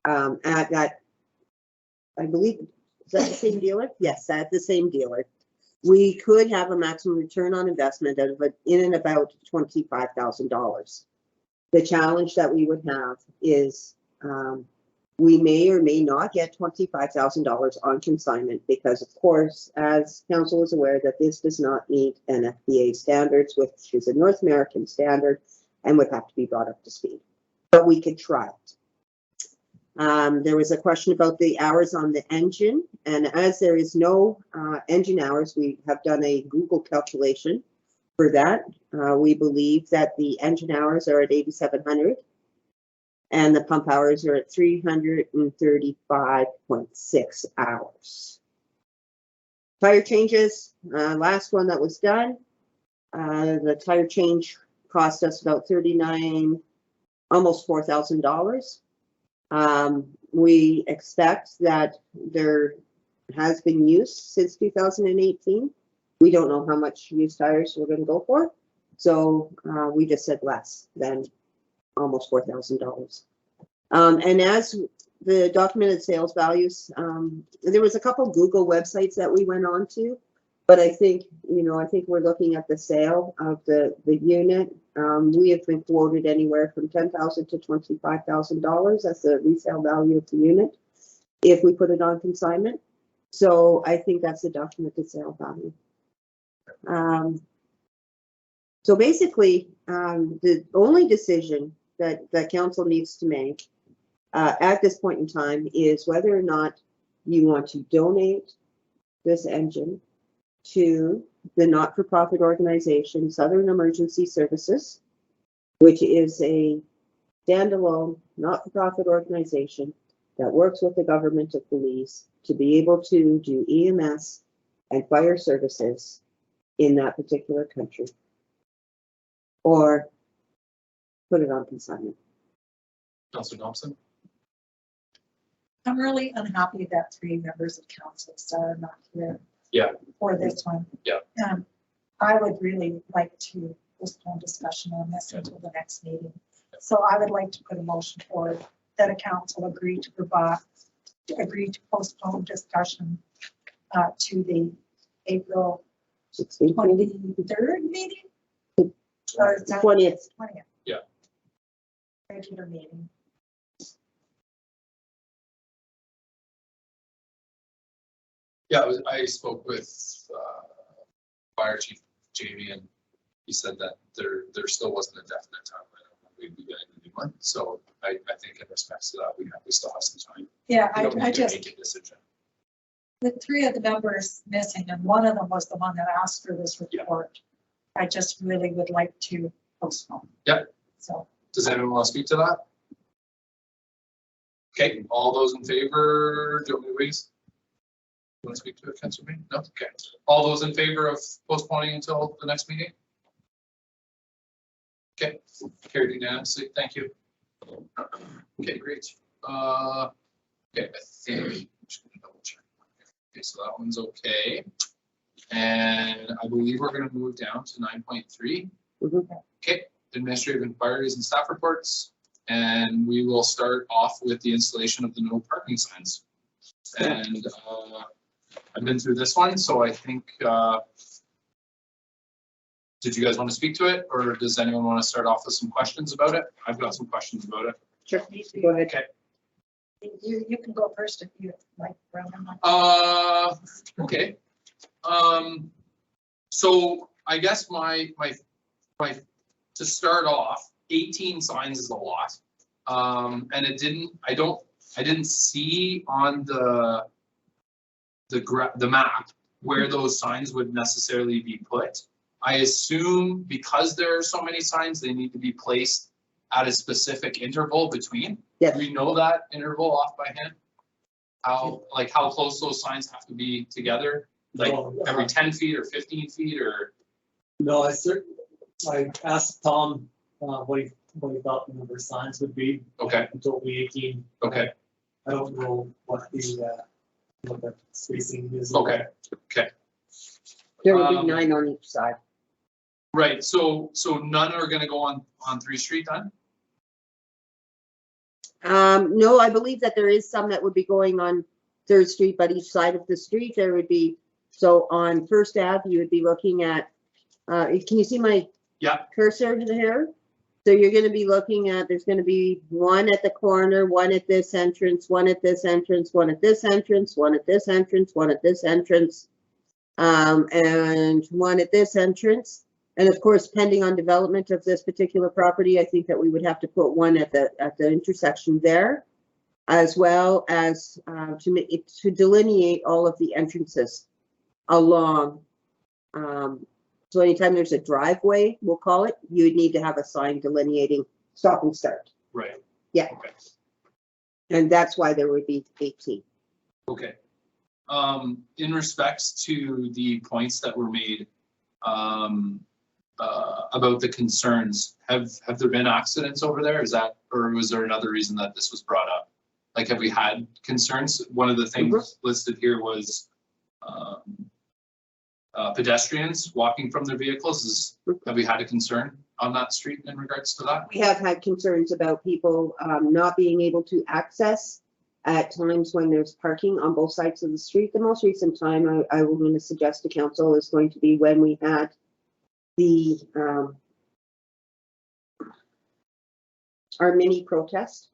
at that I believe, is that the same dealer? Yes, at the same dealer. We could have a maximum return on investment of in and about $25,000. The challenge that we would have is we may or may not get $25,000 on consignment because, of course, as council is aware, that this does not meet NFPA standards, which is a North American standard, and would have to be brought up to speed. But we could try it. There was a question about the hours on the engine, and as there is no engine hours, we have done a Google calculation for that. We believe that the engine hours are at 8,700 and the pump hours are at 335.6 hours. Tire changes, last one that was done, the tire change cost us about $39,000, almost $4,000. We expect that there has been use since 2018. We don't know how much used tires we're going to go for. So we just said less than almost $4,000. And as the documented sales values, there was a couple Google websites that we went on to, but I think, I think we're looking at the sale of the unit. We have been quoted anywhere from $10,000 to $25,000. That's the resale value of the unit if we put it on consignment. So I think that's the documented sale value. So basically, the only decision that council needs to make at this point in time is whether or not you want to donate this engine to the not-for-profit organization Southern Emergency Services, which is a standalone not-for-profit organization that works with the government of Belize to be able to do EMS and fire services in that particular country, or put it on consignment. Councilor Thompson? I'm really unhappy that 3 members of council are not here. Yeah. For this one. Yeah. I would really like to postpone discussion on this until the next meeting. So I would like to put a motion forward that a council agree to postpone discussion to the April 16th, 23rd meeting? Or is that 20th. 20th? Yeah. Regular meeting. Yeah, I spoke with Fire Chief Jamie, and he said that there still wasn't a definite timeline on when we'd be getting a new one. So I think in respect to that, we still have some time. Yeah, We don't I need to just, make a decision. the 3 of the members missing, and one of them was the one that asked for this report. I just really would like to postpone. Yeah. So. Does anyone want to speak to that? Okay, all those in favor, Joe Louise? You want to speak to it, Councilor Bean? No? Okay. All those in favor of postponing until the next meeting? Okay, carried unanimously. Thank you. Okay, great. Okay, I think I'm just gonna double check. Okay, so that one's okay. And I believe we're gonna move down to 9.3. Okay, administrative inquiries and staff reports. And we will start off with the installation of the no parking signs. And I've been through this one, so I think, did you guys want to speak to it, or does anyone want to start off with some questions about it? I've got some questions about it. Sure, go ahead. Okay. You can go first if you like. Okay. So I guess my to start off, 18 signs is a lot. And I didn't see on the map where those signs would necessarily be put. I assume because there are so many signs, they need to be placed at a specific interval between. Yes. Do we know that interval off by hand? How close those signs have to be together? Like every 10 feet or 15 feet or? No, I asked Tom what he thought the number of signs would be. Okay. He told me 18. Okay. I don't know what the spacing is. Okay. Okay. There will be 9 on each side. Right. So none are going to go on 3 Street then? No, I believe that there is some that would be going on Third Street, but each side of the street, there would be, so on First Ave, you would be looking at, can you see my Yeah. cursor here? So you're gonna be looking at, there's gonna be one at the corner, one at this entrance, one at this entrance, one at this entrance, one at this entrance, one at this entrance, and one at this entrance. And of course, pending on development of this particular property, I think that we would have to put one at the intersection there, as well as to delineate all of the entrances along. So anytime there's a driveway, we'll call it, you would need to have a sign delineating stop and start. Right. Yeah. Okay. And that's why there would be 18. Okay. In respects to the points that were made, about the concerns, have there been accidents over there? Is that, or was there another reason that this was brought up? Like, have we had concerns? One of the things listed here was, pedestrians walking from their vehicles. Have we had a concern on that street in regards to that? We have had concerns about people not being able to access at times when there's parking on both sides of the street. The most recent time I will going to suggest to council is going to be when we had the our mini protest.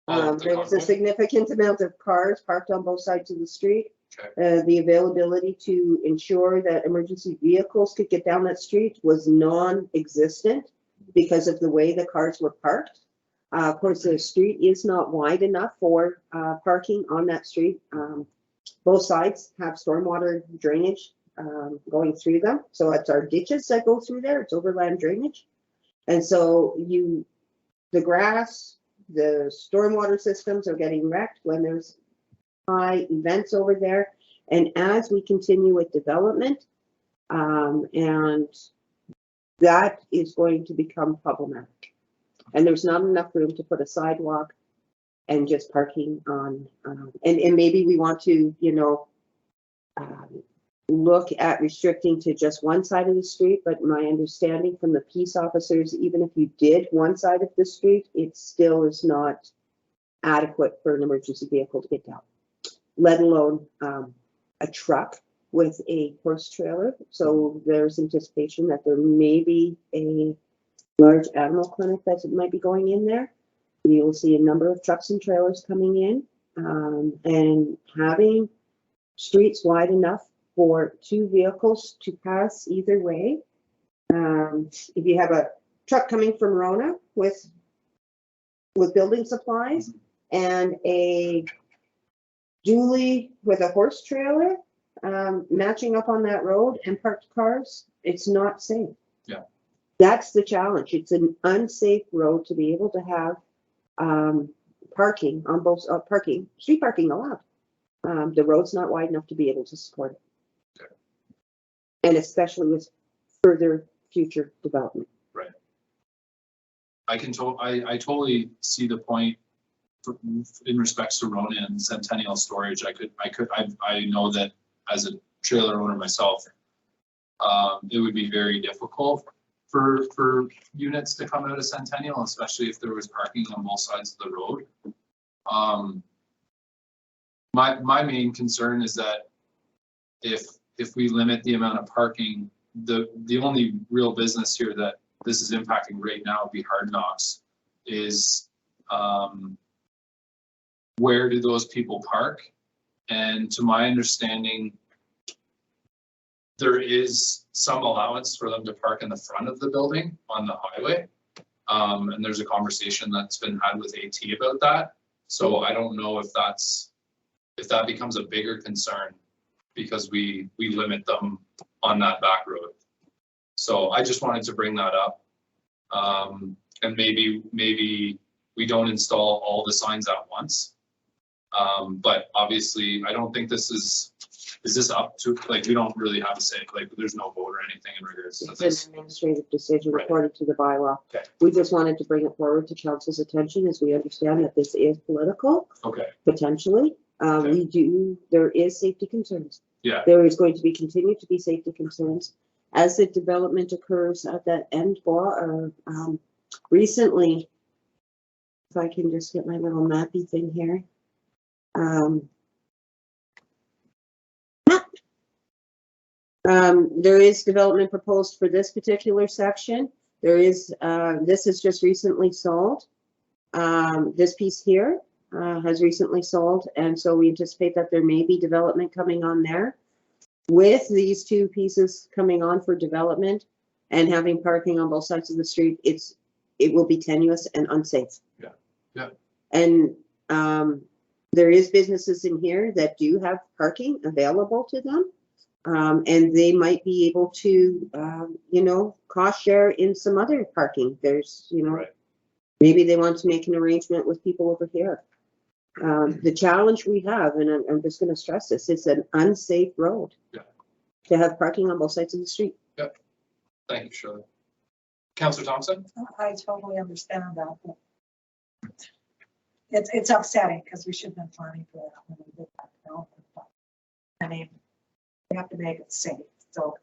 There was a significant amount of cars parked on both sides of the street. Okay. The availability to ensure that emergency vehicles could get down that street was non-existent because of the way the cars were parked. Of course, the street is not wide enough for parking on that street. Both sides have stormwater drainage going through them. So it's our ditches that go through there. It's overland drainage. And so the grass, the stormwater systems are getting wrecked when there's high events over there. And as we continue with development, and that is going to become problematic. And there's not enough room to put a sidewalk and just parking on, and maybe we want to, look at restricting to just one side of the street, but my understanding from the peace officers, even if you did one side of the street, it still is not adequate for an emergency vehicle to get down, let alone a truck with a horse trailer. So there's anticipation that there may be a large animal clinic that might be going in there. You'll see a number of trucks and trailers coming in, and having streets wide enough for two vehicles to pass either way. If you have a truck coming from Rona with building supplies and a dually with a horse trailer matching up on that road and parked cars, it's not safe. Yeah. That's the challenge. It's an unsafe road to be able to have parking on both street parking allowed. The road's not wide enough to be able to support it. Okay. And especially with further future development. Right. I totally see the point in respects to Rona and Centennial Storage. I know that as a trailer owner myself, it would be very difficult for units to come out of Centennial, especially if there was parking on both sides of the road. My main concern is that if we limit the amount of parking, the only real business here that this is impacting right now would be Hard Knocks. Is where do those people park? And to my understanding, there is some allowance for them to park in the front of the building on the highway. And there's a conversation that's been had with AT about that. So I don't know if that becomes a bigger concern because we limit them on that back road. So I just wanted to bring that up. And maybe we don't install all the signs at once. But obviously I don't think is this up to, like, we don't really have a say, like there's no vote or anything in regards to this. It's an administrative decision Right. according to the bylaw. Okay. We just wanted to bring it forward to council's attention as we understand that this is political, Okay, potentially. Okay. There is safety concerns. yeah, There is going to continue to be safety concerns as the development occurs at that end. Recently, if I can just get my little mappy thing here. There is development proposed for this particular section. There is, this is just recently sold. This piece here has recently sold, and so we anticipate that there may be development coming on there. With these two pieces coming on for development and having parking on both sides of the street, it will be tenuous and unsafe. Yeah, yeah. And there is businesses in here that do have parking available to them. And they might be able to, you know, cost share in some other parking. There's, you know, Right. maybe they want to make an arrangement with people over here. The challenge we have, and I'm just going to stress this, it's an unsafe road. Yeah. To have parking on both sides of the street. Thank you, Shirley. Councillor Thompson? I totally understand that. But it's upsetting because we should have been planning for that when we did that development. I mean, we have to make it safe. So,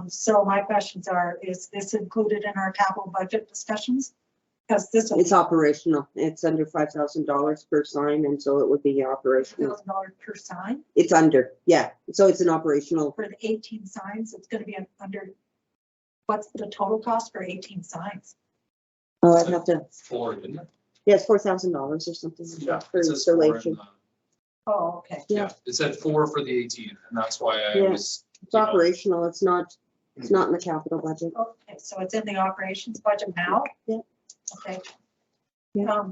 so my questions are, is this included in our capital budget discussions? Because this It's operational. It's under $5,000 per sign, and so it would be operational. $1,000 per sign It's under, yeah. So it's an operational. for the 18 signs. It's going to be under. What's the total cost for 18 signs? Oh, I'd have to. 4, didn't it? Yeah, it's $4,000 or something like Yeah. that for it says 4 in installation. the- Oh, okay. Yeah. It said 4 for the 18, and that's why I Yeah. was. It's operational. It's not in the capital budget. Okay, so it's in the operations budget now? Yeah. Okay. Yeah.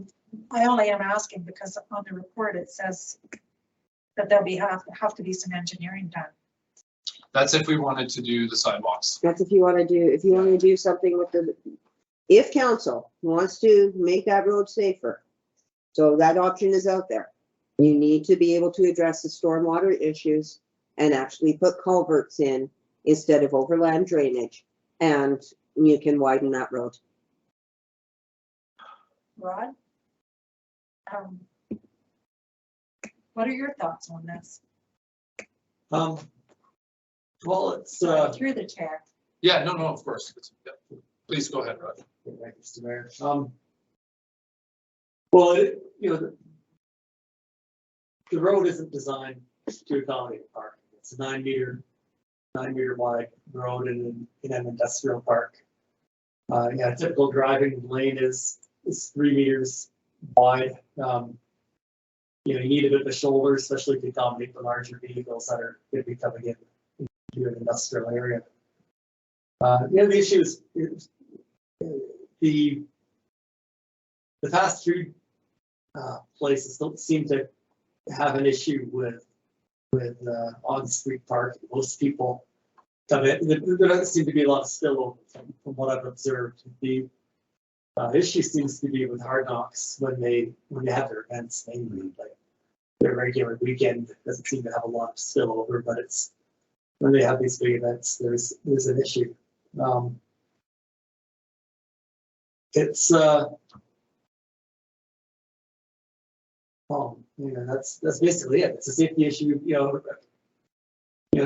I only am asking because on the report it says that there'll be have to be some engineering done. That's if we wanted to do the sidewalks. That's if you want to do something with if council wants to make that road safer. So that option is out there. You need to be able to address the stormwater issues and actually put culverts in instead of overland drainage. And you can widen that road. Rod? What are your thoughts on this? Well, it's, Through the chair. Yeah, no, of course. Yeah. Please go ahead, Rod. Thank you, Mr. Mayor. Well, you know, the road isn't designed to accommodate parking. It's a 9 meter wide road in an industrial park. Yeah, a typical driving lane is 3 meters wide. You know, you need a bit of a shoulder, especially to accommodate the larger vehicles that are going to be coming in into an industrial area. You know, the issue is the fast food places don't seem to have an issue with on-street parking. Most people come in. There doesn't seem to be a lot of spillover from what I've observed. The issue seems to be with Hard Knocks when they have their events, mainly like their regular weekend doesn't seem to have a lot of spillover, but it's when they have these big events, there's an issue. It's you know, that's basically it. It's a safety issue, you know,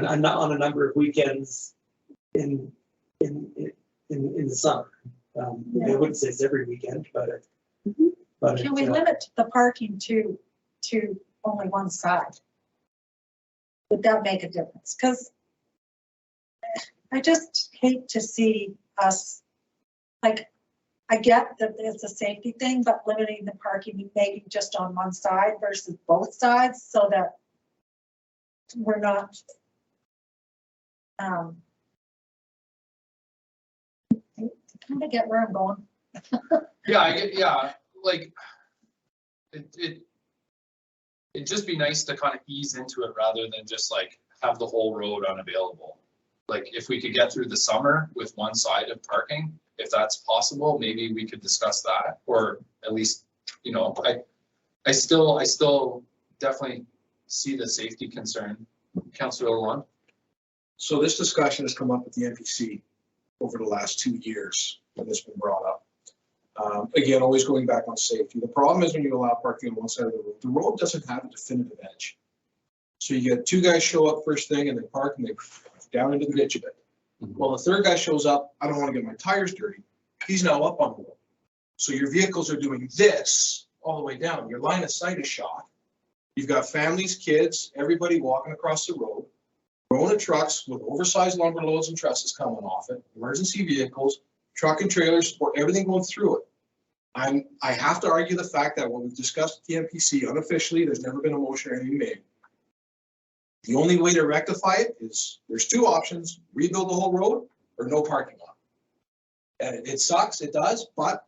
on a number of weekends in the summer. I wouldn't say it's every weekend, but Can we limit the parking to only one side? Would that make a difference? Because I just hate to see us, like, I get that it's a safety thing, but limiting the parking maybe just on one side versus both sides so that we're not kind of get where I'm going. Yeah, I get, yeah, like, it'd just be nice to kind of ease into it rather than just like have the whole road unavailable. Like, if we could get through the summer with one side of parking, if that's possible, maybe we could discuss that, or at least, you know, I still definitely see the safety concern. Councillor Lalonde? So this discussion has come up at the NPC over the last 2 years when this has been brought up. Again, always going back on safety. The problem is when you allow parking on one side of the road doesn't have a definitive edge. So you get 2 guys show up first thing and they park and they down into the ditch a bit. Well, the third guy shows up, I don't want to get my tires dirty. He's now up on the road. So your vehicles are doing this all the way down. Your line of sight is shot. You've got families, kids, everybody walking across the road. Rona trucks with oversized lumber loads and trusses coming off it, emergency vehicles, truck and trailers, or everything going through it. I have to argue the fact that when we've discussed the MPC unofficially, there's never been a motion or anything made. The only way to rectify it is, there's two options: rebuild the whole road or no parking lot. And it sucks, it does, but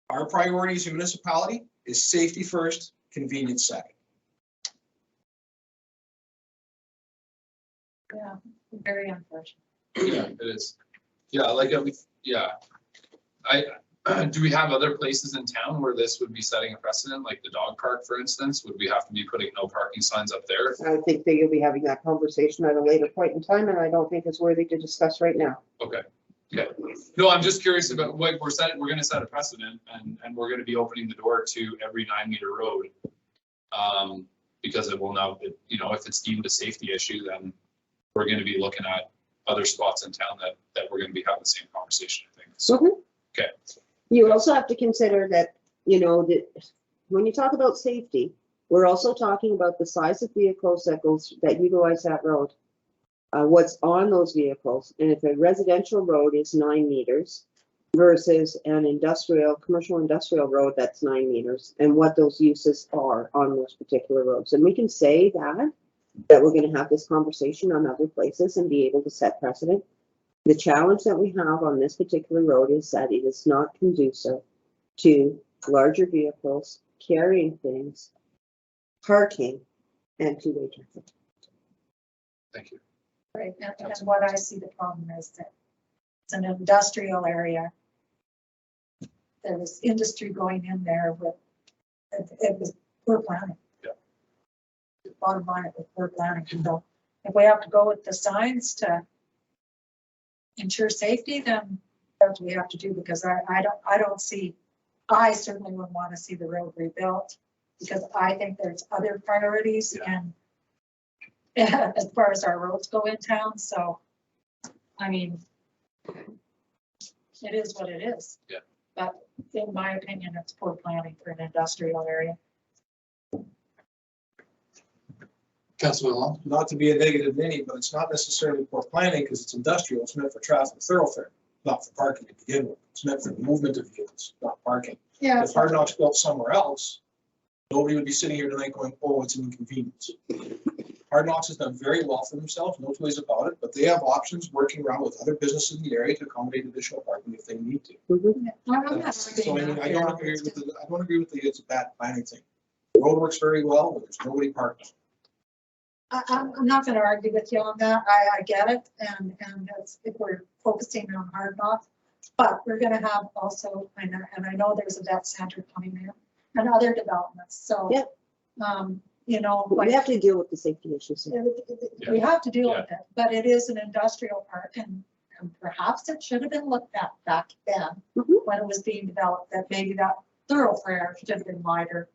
our priority as a municipality is safety first, convenience second. Yeah, very unfortunate. Yeah, it is. Yeah, like, yeah. Do we have other places in town where this would be setting a precedent, like the dog park, for instance? Would we have to be putting no parking signs up there? I think that you'll be having that conversation at a later point in time, and I don't think it's worthy to discuss right now. Okay, okay. No, I'm just curious about what we're gonna set a precedent, and we're gonna be opening the door to every 9-meter road. Because it will now, you know, if it's deemed a safety issue, then we're gonna be looking at other spots in town that we're gonna be having the same conversation, I think. So, okay. You also have to consider that, you know, that when you talk about safety, we're also talking about the size of vehicles that utilize that road. What's on those vehicles, and if a residential road is 9 meters versus an commercial industrial road that's 9 meters, and what those uses are on those particular roads. And we can say that we're gonna have this conversation on other places and be able to set precedent. The challenge that we have on this particular road is that it is not conducive to larger vehicles carrying things, parking, and two-way traffic. Thank you. Right, and what I see the problem is that it's an industrial area. There was industry going in there with, it was poor planning. Yeah. Bottom line, it was poor planning. So if we have to go with the signs to ensure safety, then that's what we have to do, because I certainly wouldn't want to see the road rebuilt, because I think there's other priorities and as far as our roads go in town. So, I mean, it is what it is. Yeah. But in my opinion, it's poor planning for an industrial area. Councilor Long? Not to be a negative Vinny, but it's not necessarily poor planning because it's industrial. It's meant for traffic thoroughfare, not for parking to begin with. It's meant for the movement of vehicles, not parking. Yeah. If Hard Knocks built somewhere else, nobody would be sitting here tonight going, oh, it's an inconvenience. Hard Knocks has done very well for themselves, no two ways about it, but they have options working around with other businesses in the area to accommodate additional parking if they need to. I'm not So I mean, I arguing don't that. agree with the it's a bad planning thing. The road works very well, but there's nobody parked on it. I'm not going to argue with you on that. I get it, and that's if we're focusing on Hard Knocks, but we're going to have also, and I know there's a vet center coming in and other developments. So, you know, We have to deal with the safety issues. we have to deal with it, but it is an industrial park, and perhaps it should have been looked at back then when it was being developed, that maybe that thoroughfare should have been wider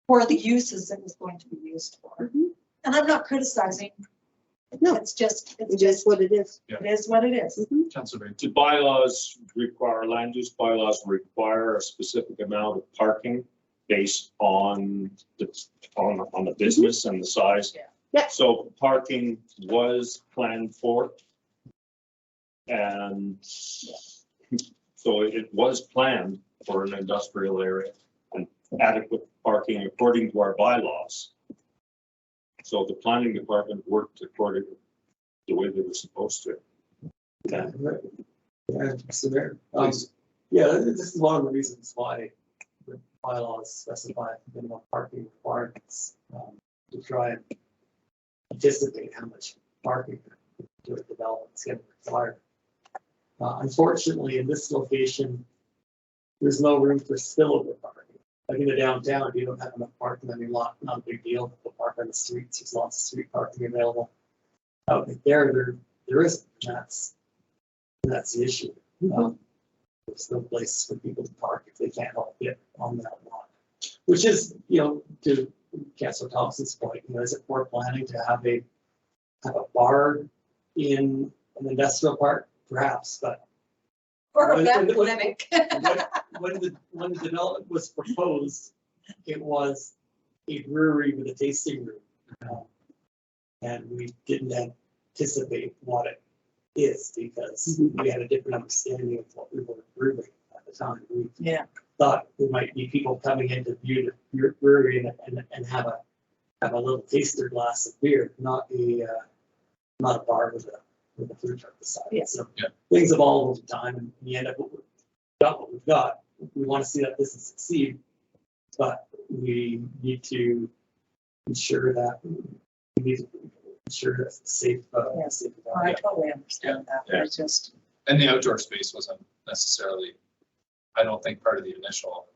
for the uses it was going to be used for. And I'm not criticizing. No. It's just what it is. it is what it is. Councilor Bain? Do bylaws require, land use bylaws require a specific amount of parking based on the business and the size? Yeah. So parking was planned for. And so it was planned for an industrial area and adequate parking according to our bylaws. So the planning department worked according to the way they were supposed to. Yeah, so there, Please. this is one of the reasons why the bylaws specify minimum parking requirements, to try and anticipate how much parking the development is going to require. Unfortunately, in this location, there's no room for spillover parking. Like in the downtown, if you don't have enough parking on your lot, not a big deal. People park on the streets. There's lots of street parking available. Out there isn't. That's the issue. There's no place for people to park if they can't help it on that lot. Which is, you know, to Councilor Thompson's point, you know, is it poor planning to have a bar in an industrial park? Perhaps, but Or a When- vet when- clinic. when the development was proposed, it was a brewery with a tasting room. And we didn't anticipate what it is because we had a different understanding of what we were approving at the time. We Yeah. thought there might be people coming in to view the brewery and have a little taster glass of beer, not a bar with a food truck beside Yeah. it. So Yeah. things evolve over time and we end up with what we've got. We want to see that business succeed, but we need to ensure that it's safe. Yeah. Safe I environment. totally understand that. Yeah. It's just, And the outdoor space wasn't necessarily, I don't think, part of the initial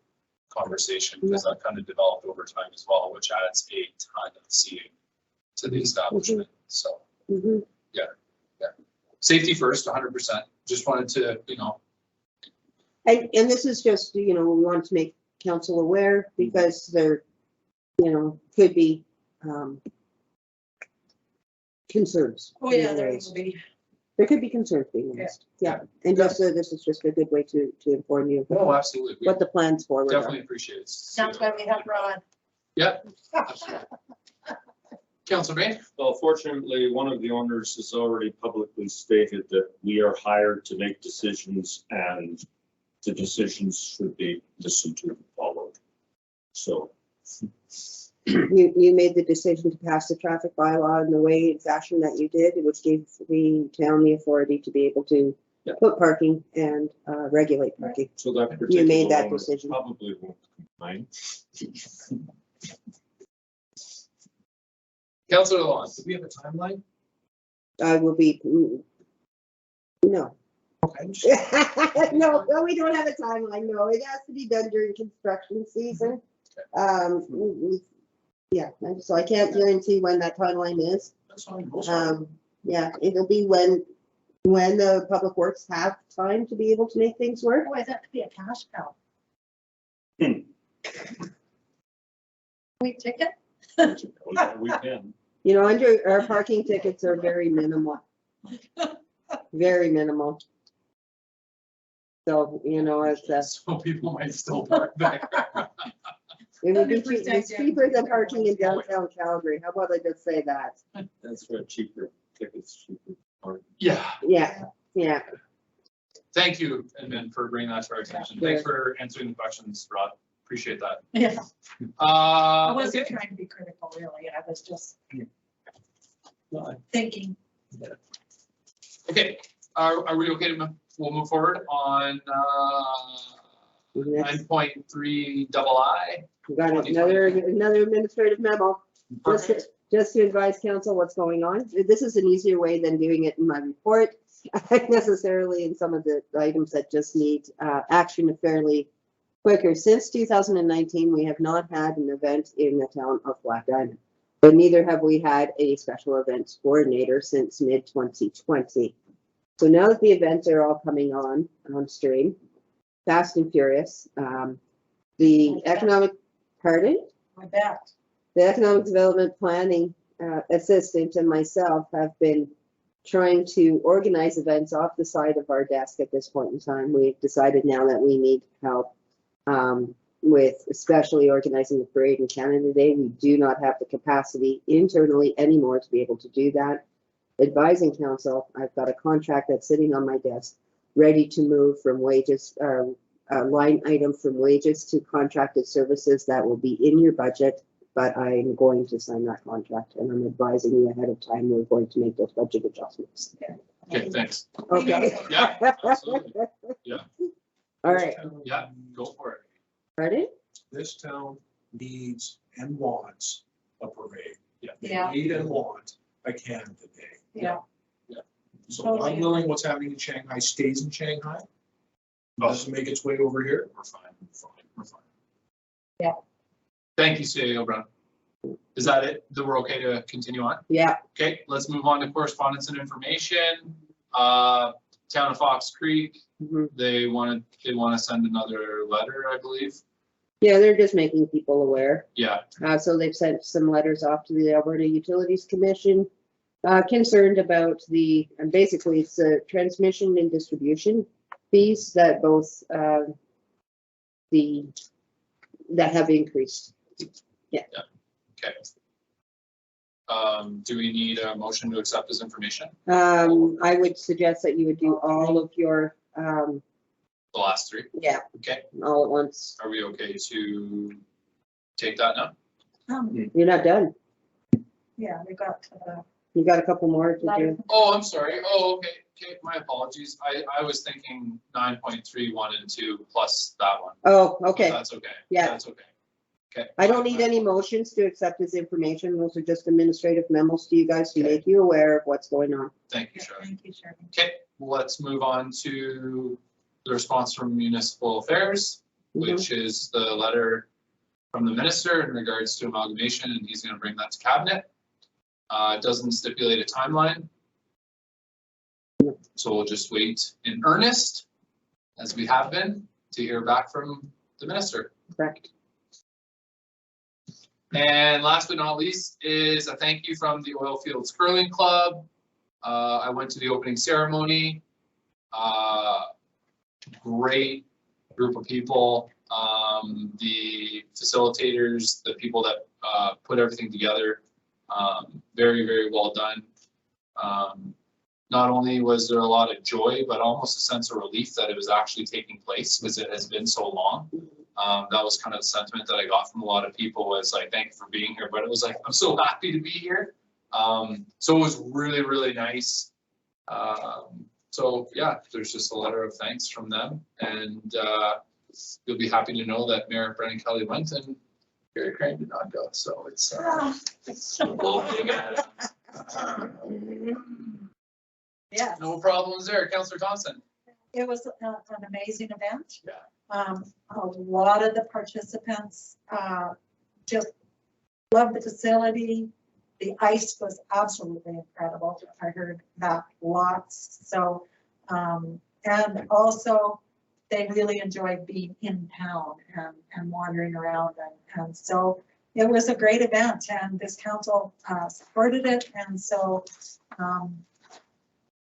conversation, because that kind of developed over time as well, which adds a ton of seating to the establishment. So Mhm. safety first, 100%. Just wanted to, And this is just, we want to make council aware because there, could be, concerns. oh yeah, being there raised. will be. There could be concerns being raised. Yeah, and just, this is just a good way to inform you oh, absolutely. We what the plans forward are. definitely appreciate it. Sounds why we have Rod. Yep. Councilor Bain? Well, fortunately, one of the owners has already publicly stated that we are hired to make decisions and the decisions should be listened to and followed. So, You made the decision to pass the traffic bylaw in the way and fashion that you did, which gave the town the authority to be able to Yeah. put parking and regulate parking. so that You particular made that owner decision. probably won't complain. Councilor Lalonde, do we have a timeline? I will be, no. Okay, just- No, we don't have a timeline. No, it has to be done during construction season. Yeah, and so I can't guarantee when that timeline is. that's fine. We'll start. Yeah, it'll be when the public works have time to be able to make things work. Boy, that could be a cash cow. Hmm. We ticket? We can. Under our parking tickets are very minimal. Very minimal. So, it's, So people might still park there. it would be 100% it's cheaper than parking in downtown Calgary. How about I just say that? That's for cheaper tickets, cheaper. Or Yeah, Yeah. thank you, Edmund, for bringing that to our attention. Thanks for answering the questions, Rod. Appreciate that. Yeah. I wasn't Okay. trying to be critical, really. I was just No, thinking. Okay, are we okay to move? We'll move forward on Next, 9.3 II. we got another administrative memo. Perfect. Just to advise council what's going on. This is an easier way than doing it in my report. Necessarily in some of the items that just need action fairly quicker. Since 2019, we have not had an event in the town of Black Diamond. But neither have we had a special events coordinator since mid-2020. So now that the events are all coming on stream, fast and furious, the economic, pardon? I bet. The economic development planning assistant and myself have been trying to organize events off the side of our desk at this point in time. We've decided now that we need help with especially organizing the parade and Canada Day. We do not have the capacity internally anymore to be able to do that. Advising council, I've got a contract that's sitting on my desk, ready to move from wages, a line item from wages to contracted services that will be in your budget, but I'm going to sign that contract and I'm advising you ahead of time, we're going to make those budget adjustments. Okay, thanks. Okay. Yeah, absolutely. Yeah. All right, Yeah, go for it. pardon? This town needs and wants a parade. Yeah. They Yeah. need and want a Canada Day. Yeah. So Totally. I'm willing what's happening in Shanghai stays in Shanghai. Doesn't make its way over here. We're fine, we're fine. Thank you, CAO Brown. Is that it? That we're okay to continue on? Yeah, Okay, let's move on to correspondence and information. Town of Fox Creek, mhm. they want to send another letter, I believe. Yeah, they're just making people aware. Yeah, So they've sent some letters off to the Alberta Utilities Commission, concerned about and basically it's the transmission and distribution fees that both, that have increased. okay. Do we need a motion to accept this information? I would suggest that you would do all of your, The last three? yeah, Okay, all at once. are we okay to take that now? You're not done. Yeah, we got to the. You got a couple more to do. Oh, I'm sorry. Oh, okay, okay, my apologies. I was thinking 9.3, 1 and 2 plus that one. Oh, okay. That's okay. Yeah. That's okay. Okay. I don't need any motions to accept this information. Those are just administrative memos to you guys to make you aware of what's going on. Thank you, Shirley. Thank you, Shirley. Okay, let's move on to the response from Municipal Affairs, which is the letter from the minister in regards to amalgamation, and he's gonna bring that to cabinet. It doesn't stipulate a timeline. So we'll just wait in earnest, as we have been, to hear back from the minister. Correct. And last but not least is a thank you from the Oil Fields Curling Club. I went to the opening ceremony. Great group of people. The facilitators, the people that put everything together, very, very well done. Not only was there a lot of joy, but almost a sense of relief that it was actually taking place because it has been so long. That was kind of the sentiment that I got from a lot of people, was like, thank you for being here, but it was like, I'm so happy to be here. So it was really, really nice. So yeah, there's just a letter of thanks from them, and you'll be happy to know that Mayor Brennan Kelly went and Gary Crane did not go, so it's Yeah, no problems there. Councillor Thompson. it was an amazing event. Yeah. A lot of the participants just loved the facility. The ice was absolutely incredible. I heard that lots. So, and also they really enjoyed being in town and wandering around. And so it was a great event, and this council supported it. And so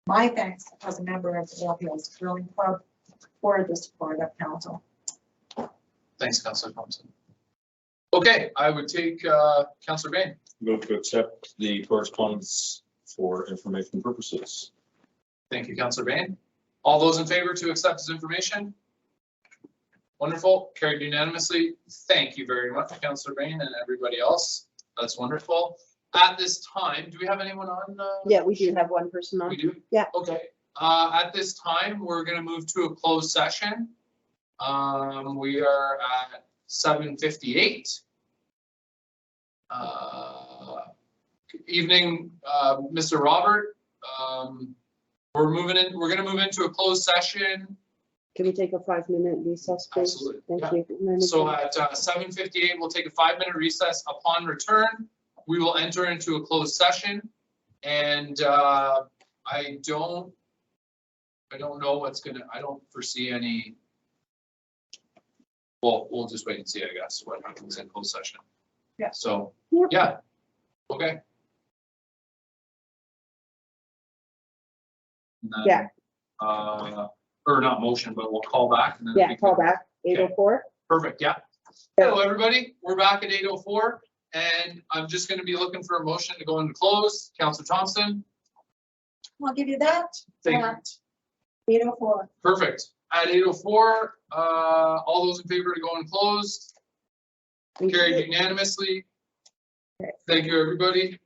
my thanks as a member of the Oil Fields Curling Club for the support of council. Thanks, Councillor Thompson. Okay, I would take Councillor Bain. Move to accept the correspondence for information purposes. Thank you, Councillor Bain. All those in favor to accept this information? Wonderful, carried unanimously. Thank you very much, Councillor Bain and everybody else. That's wonderful. At this time, do we have anyone on? Yeah, we do have one person on. We do? Yeah. Okay, at this time, we're gonna move to a closed session. We are at 7:58. Evening, Mr. Robert. We're gonna move into a closed session. Can we take a 5-minute recess, please? Absolutely, Thank yeah. you. And then we So can- at 7:58, we'll take a 5-minute recess. Upon return, we will enter into a closed session. And I don't know what's gonna, I don't foresee any. Well, we'll just wait and see, I guess, what happens in closed session. Yeah. So, Yep. yeah, okay. And then, Yeah. Or not motion, but we'll call back. And then Yeah, we call can- back, 8:04. Perfect, yeah. Hello, everybody. We're back at 8:04, and I'm just gonna be looking for a motion to go into close. Councillor Thompson, I'll give you that. thank you. At 8:04. Perfect. At 8:04, all those in favor to go in close, carried unanimously. Thank you, everybody.